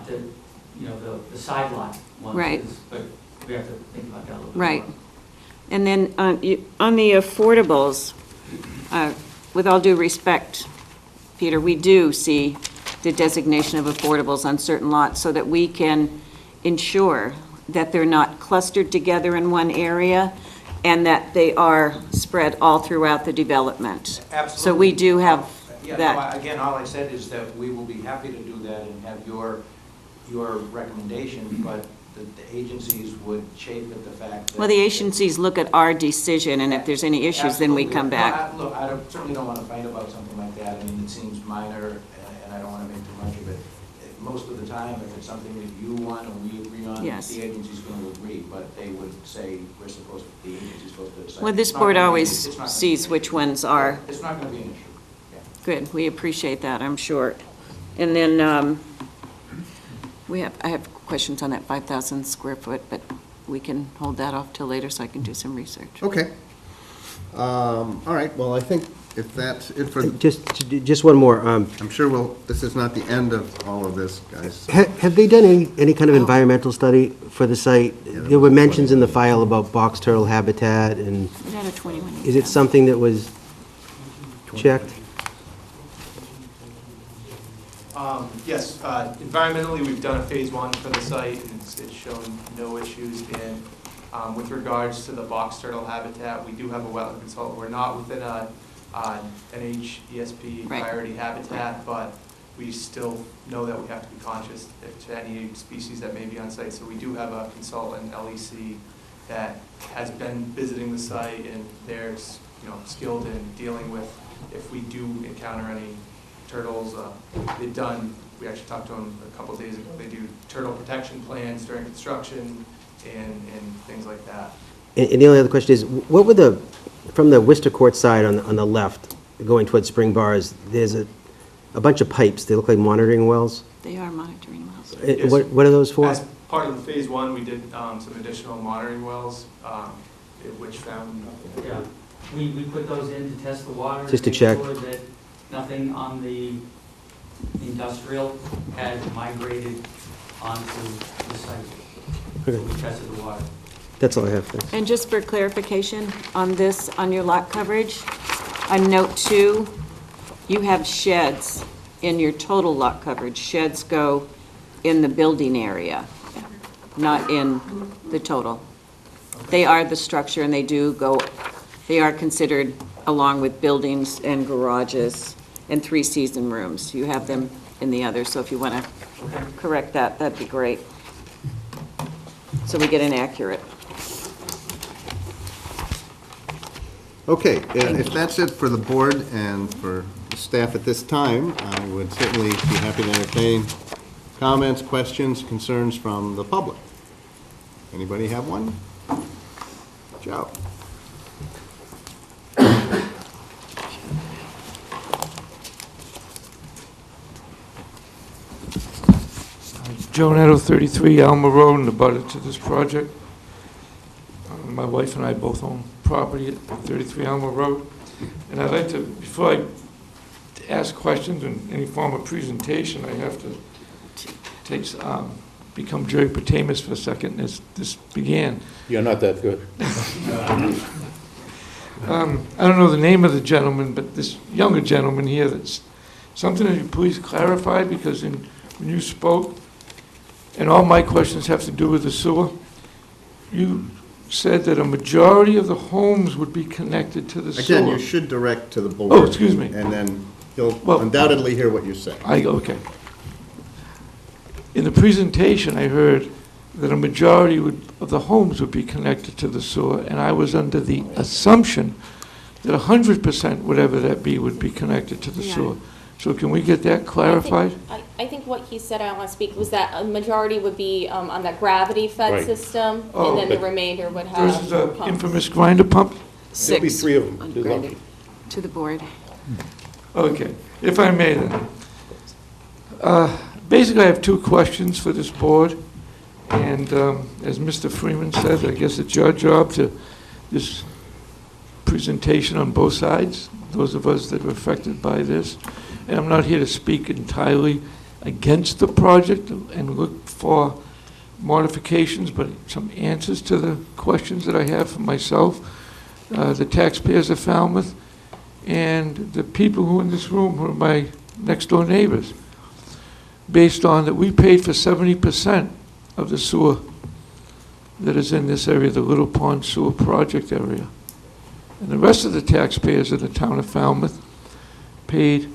the, the side lot ones. Right. But we have to think about that a little bit Right. more. And then on the affordables, with all due respect, Peter, we do see the designation of affordables on certain lots so that we can ensure that they're not clustered together in one area and that they are spread all throughout the development. Absolutely. So we do have Yeah, that. no, again, all I said is that we will be happy to do that and have your recommendation, but the agencies would chafe at the fact that. Well, the agencies look at our decision, and if there's any issues, then we come Absolutely. back. Look, certainly don't want to fight about something like that. I mean, it seems minor, and I don't want to make too much of it. Most of the time, if it's something that you want and we agree on, Yes. the agency's going to agree, but they would say, the agency's supposed to decide. Well, this It's not board gonna be- always it's not gonna be sees an which issue. ones are. It's not going to be an issue, yeah. Good, we appreciate that, I'm sure. And then, I have questions on that 5,000 square foot, but we can hold that off till later so I can do some research. Okay. All right, well, I think if that's it for, Just one more. I'm sure this is not the end of all of this, guys. Have they done any kind of environmental study for the site? There were mentions in the file about box turtle habitat, and Is that a 21? is it something that was checked? Yes, environmentally, we've done a phase 1 for the site, and it's shown no issues. And with regards to the box turtle habitat, we do have a wetland consultant. We're not within a NHESP Right. priority habitat, but we still know that we have to be conscious to any species that may be on site. So we do have a consultant, LEC, that has been visiting the site, and they're skilled in dealing with if we do encounter any turtles. They've done, we actually talked to them a couple days ago, they do turtle protection plans during construction and things like that. And the only other question is, what were the, from the Worcester Court side on the left, going towards Spring Bars, there's a bunch of pipes, they look like monitoring wells? They are monitoring wells. Yes. What are those for? As part of the phase one, we did some additional monitoring wells, which found nothing. Yeah, we put those in to test the water. Just to make check. sure that nothing on the industrial had migrated onto the site. So we tested the water. That's all I have, thanks. And just for clarification on this, on your lot coverage, on note 2, you have sheds in your total lot coverage. Sheds go in the building area, not in the total. They are the structure, and they do go, they are considered along with buildings and garages and 3-season rooms. You have them in the other, so if you want to correct that, that'd be great. So we get an accurate. Okay, if that's it for the board and for the staff at this time, I would certainly be happy to entertain comments, questions, concerns from the public. Anybody have one? Joe? Joe Netto, 33 Alma Road, and abutter to this project. My wife and I both own property at 33 Alma Road. And I'd like to, before I ask questions in any form of presentation, I have to become Jerry Patamus for a second as this began. You're not that good. I don't know the name of the gentleman, but this younger gentleman here, that's something that you please clarify, because when you spoke, and all my questions have to do with the sewer, you said that a majority of the homes would be connected to the sewer. Again, you should direct to the board. Oh, excuse me. And then he'll undoubtedly hear what you say. Okay. In the presentation, I heard that a majority of the homes would be connected to the sewer, and I was under the assumption that 100%, whatever that be, would be connected to the Yeah. sewer. So can we get that clarified? I think what he said, I don't want to speak, was that a majority would be on that gravity-fed Right. system, Oh, and then the but remainder would have Versus the pumps. infamous grinder pump? There'll be 6 3 of them. on You're granted lucky. to the board. Okay, if I may then. Basically, I have 2 questions for this board, and as Mr. Freeman said, I guess it's your job to, this presentation on both sides, those of us that are affected by this. And I'm not here to speak entirely against the project and look for modifications, but some answers to the questions that I have for myself, the taxpayers of Falmouth, and the people who in this room who are my next-door neighbors, based on that we paid for 70% of the sewer that is in this area, the Little Pond Sewer Project area. And the rest of the taxpayers of the town of Falmouth paid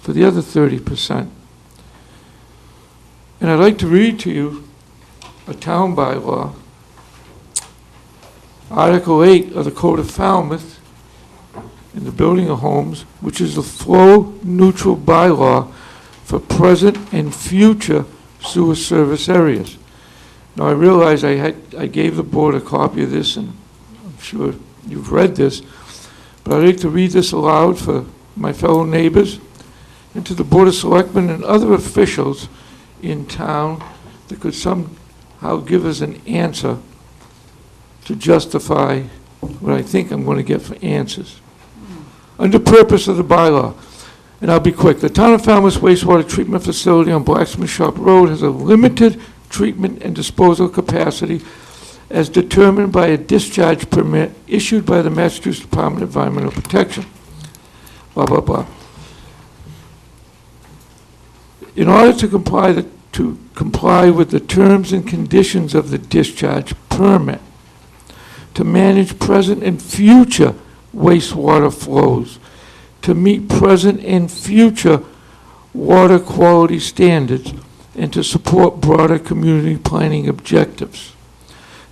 for the other 30%. And I'd like to read to you a town bylaw, Article 8 of the Code of Falmouth, in the building of homes, which is the flow-neutral bylaw for present and future sewer service areas. Now, I realize I gave the board a copy of this, and I'm sure you've read this, but I'd like to read this aloud for my fellow neighbors and to the Board of Selectmen and other officials in town that could somehow give us an answer to justify what I think I'm going to get for answers. Under purpose of the bylaw, and I'll be quick, the Town of Falmouth wastewater treatment facility on Blacksmith Shop Road has a limited treatment and disposal capacity as determined by a discharge permit issued by the Massachusetts Department of Environmental Protection. Blah, blah, blah. In order to comply with the terms and conditions of the discharge permit, to manage present and future wastewater flows, to meet present and future water quality standards, and to support broader community planning objectives.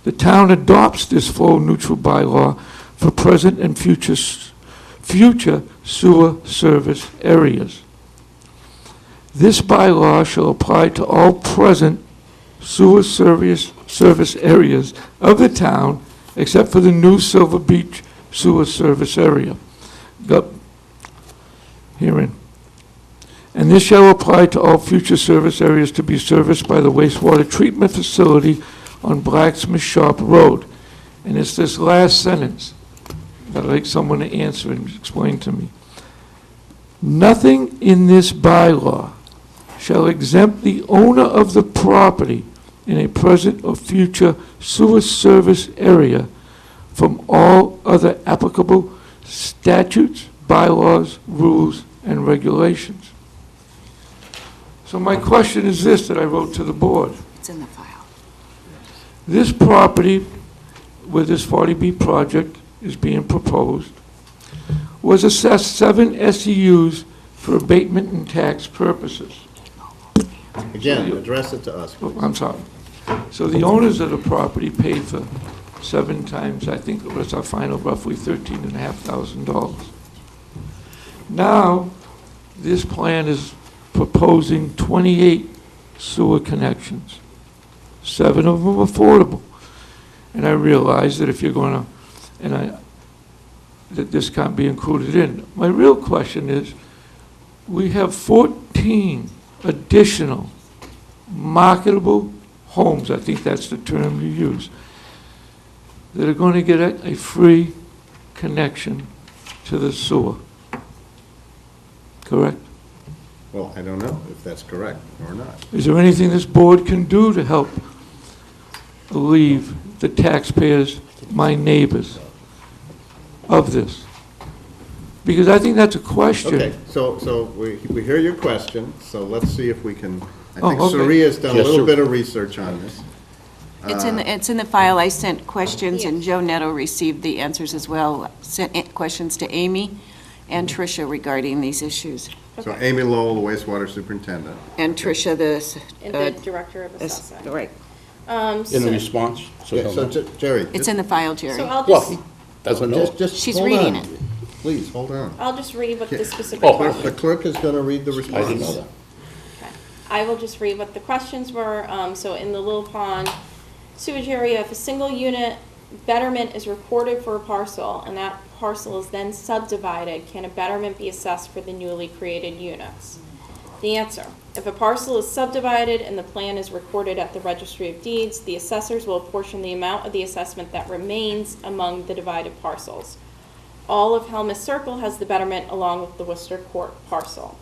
The town adopts this flow-neutral bylaw for present and future sewer service areas. This bylaw shall apply to all present sewer service areas of the town, except for the new Silver Beach sewer service area. Herein. And this shall apply to all future service areas to be serviced by the wastewater treatment facility on Blacksmith Shop Road. And it's this last sentence that I'd like someone to answer and explain to me. Nothing in this bylaw shall exempt the owner of the property in a present or future sewer service area from all other applicable statutes, bylaws, rules, and regulations. So my question is this that I wrote to the board. It's in the file. This property where this 40B project is being proposed was assessed 7 SEUs for abatement and tax purposes. Again, address it to us, Oh, please. I'm sorry. So the owners of the property paid for 7 times, I think it was our final roughly $13,500. Now, this plan is proposing 28 sewer connections. 7 of them affordable. And I realize that if you're gonna, that this can't be included in. My real question is, we have 14 additional marketable homes, I think that's the term you use, that are going to get a free connection to the sewer. Correct? Well, I don't know if that's correct or not. Is there anything this board can do to help relieve the taxpayers, my neighbors, of this? Because I think that's a question. Okay, so we hear your question, so let's see if we can, I think Oh, okay. Saria's done a Yes, little sir. bit of research on this. It's in the file. I sent questions, and Joe Netto received the answers as well. Sent questions to Amy and Tricia regarding these issues. So Amy Lowell, the wastewater superintendent. And Tricia, the... And the director of assessing. Right. In So response, so Yeah, he'll so know. Jerry. It's in the file, Jerry. so I'll Well, just, he doesn't know. Just She's hold reading on. it. Please, hold on. I'll just read what the specific Oh, question. The clerk is gonna read the response. I didn't know that. Okay. I will just read what the questions were. So in the Little Pond sewage area, if a single unit betterment is recorded for a parcel and that parcel is then subdivided, can a betterment be assessed for the newly created units? The answer: if a parcel is subdivided and the plan is recorded at the Registry of Deeds, the assessors will apportion the amount of the assessment that remains among the divided parcels. All of Helmuth Circle has the betterment along with the Worcester Court parcel.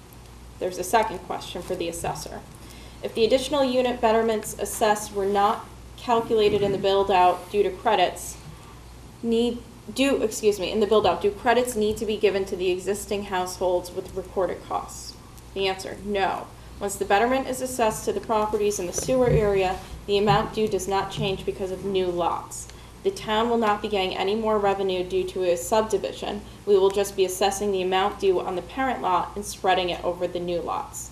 There's a second question for the assessor. If the additional unit betterments assessed were not calculated in the build-out due to credits, do credits need to be given to the existing households with recorded costs? The answer: no. Once the betterment is assessed to the properties in the sewer area, the amount due does not change because of new lots. The town will not be getting any more revenue due to a subdivision. We will just be assessing the amount due on the parent lot and spreading it over the new lots.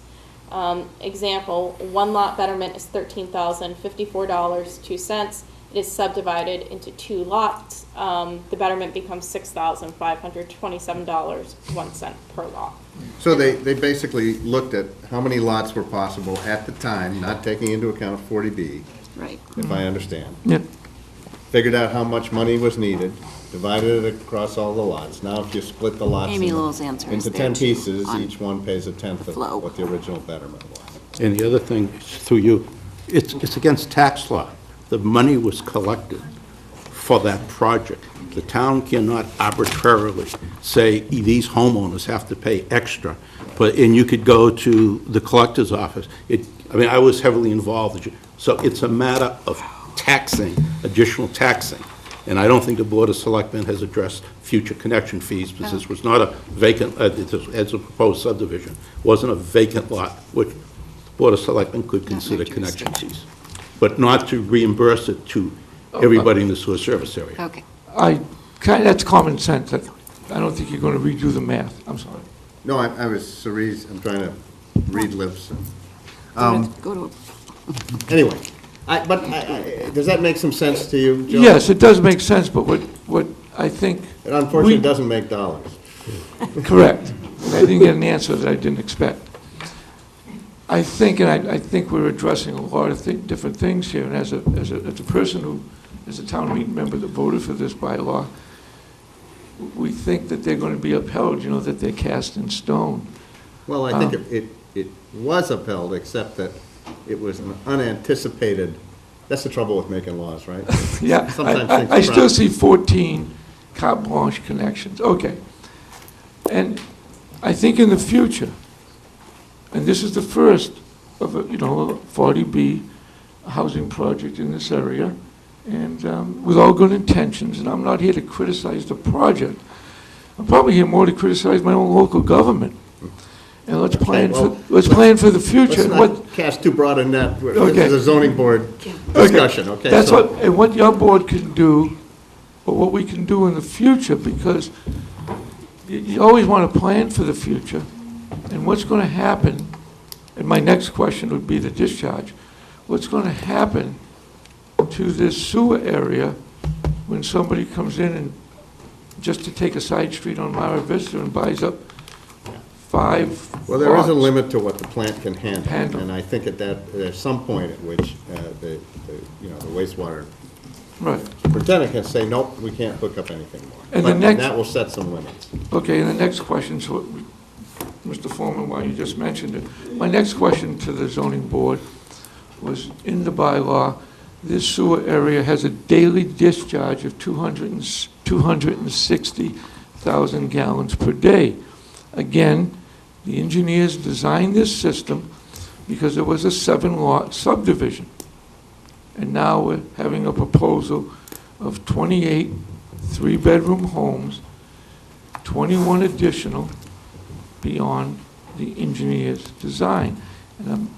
Example, one lot betterment is $13,054.02. It is subdivided into 2 lots. The betterment becomes $6,527.01 per lot. So they basically looked at how many lots were possible at the time, not taking into account 40B, Right. if I understand. Yep. Figured out how much money was needed, divided it across all the lots. Now, if you split the lots Amy Lowell's answer is into there, 10 too, pieces, on each one pays a tenth of flow. what the original betterment was. And the other thing, through you, it's against tax law. The money was collected for that project. The town cannot arbitrarily say, these homeowners have to pay extra, and you could go to the collector's office. I was heavily involved, so it's a matter of taxing, additional taxing. And I don't think the Board of Selectmen has addressed future connection fees, because this was not a vacant, as a proposed subdivision, wasn't a vacant lot, which the Board of Selectmen could consider connection fees, but not to reimburse it to everybody in the sewer service area. Okay. That's common sense. I don't think you're going to redo the math. I'm sorry. No, I was Cerise, I'm trying to read lips. Go to Anyway, does that make some sense to you, Joe? Yes, it does make sense, but what I think... It unfortunately we- doesn't make dollars. Correct. I didn't get an answer that I didn't expect. I think, and I think we're addressing a lot of different things here, and as a person who, as a town meeting member that voted for this bylaw, we think that they're going to be upheld, that they're cast in stone. Well, I think it was upheld, except that it was an unanticipated, that's the trouble with making laws, right? Yeah, Sometimes things I still surprise- see 14 carte blanche connections, okay. And I think in the future, and this is the first of a 40B housing project in this area, and with all good intentions, and I'm not here to criticize the project. I'm probably here more to criticize my own local government. And let's plan well, for the future. Let's not cast too broad a net. This Okay. is a zoning board discussion, okay? That's so- what your board can do, or what we can do in the future, because you always want to plan for the future, and what's going to happen, and my next question would be the discharge, what's going to happen to this sewer area when somebody comes in and, just to take a side street on Mara Vista and buys up 5 Well, there is a lots? limit to what the plant can handle. Handle. And I think there's some point at which the wastewater Right. superintendent can say, nope, we can't hook up anything more. And the But next- that will set some limits. Okay, and the next question, so, Mr. Foreman, while you just mentioned it, my next question to the zoning board was, in the bylaw, this sewer area has a daily discharge of 260,000 gallons per day. Again, the engineers designed this system because it was a 7-lot subdivision. And now we're having a proposal of 28 3-bedroom homes, 21 additional beyond the engineer's design. And I'm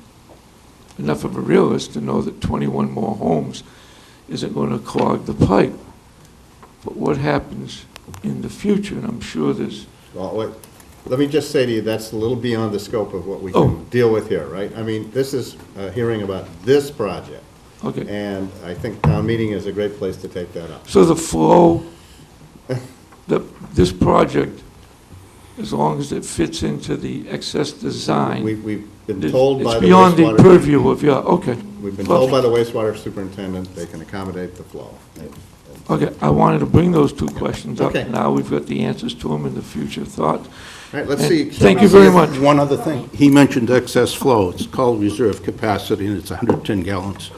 enough of a realist to know that 21 more homes isn't going to clog the pipe. But what happens in the future? And I'm sure there's, Well, let me just say to you, that's a little beyond the scope of what we Oh. can deal with here, right? I mean, this is a hearing about this project. okay. And I think town meeting is a great place to take that up. So the flow, this project, as long as it fits into the excess design, We've been told by it's the beyond the wastewater. purview of your, okay. We've been told by the wastewater superintendent they can accommodate the flow. Okay, I wanted to bring those 2 questions up. Okay. Now we've got the answers to them in the future thought. All right, let's And see. thank you very much. One other thing, he mentioned excess flow, it's called reserve capacity, and it's 110 gallons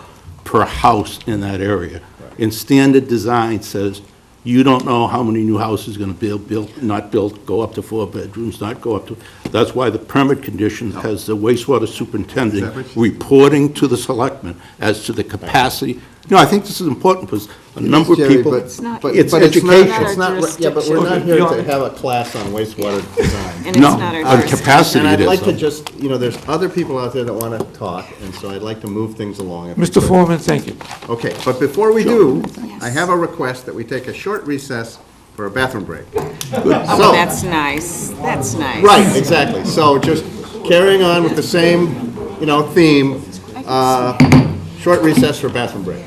per house in that area. And standard design says, you don't know how many new houses are going to be built, not built, go up to 4 bedrooms, not go up to, that's why the permit condition has the wastewater superintendent reporting to the selectmen as to the capacity. I think this is important, because a number of Jerry, people, but- it's not- but education. It's not, yeah, but we're not Okay, here to beyond- have a class on wastewater design. And it's No, not our on jurisdiction. capacity And it I'd is. like to though. just, there's other people out there that want to talk, and so I'd like to move things along. if we Mr. could. Foreman, thank you. Okay, but before we do, I have a request that we take a short recess for a bathroom break. Oh, So, that's nice, that's nice. right, exactly. So just carrying on with the same, theme, short recess for bathroom break.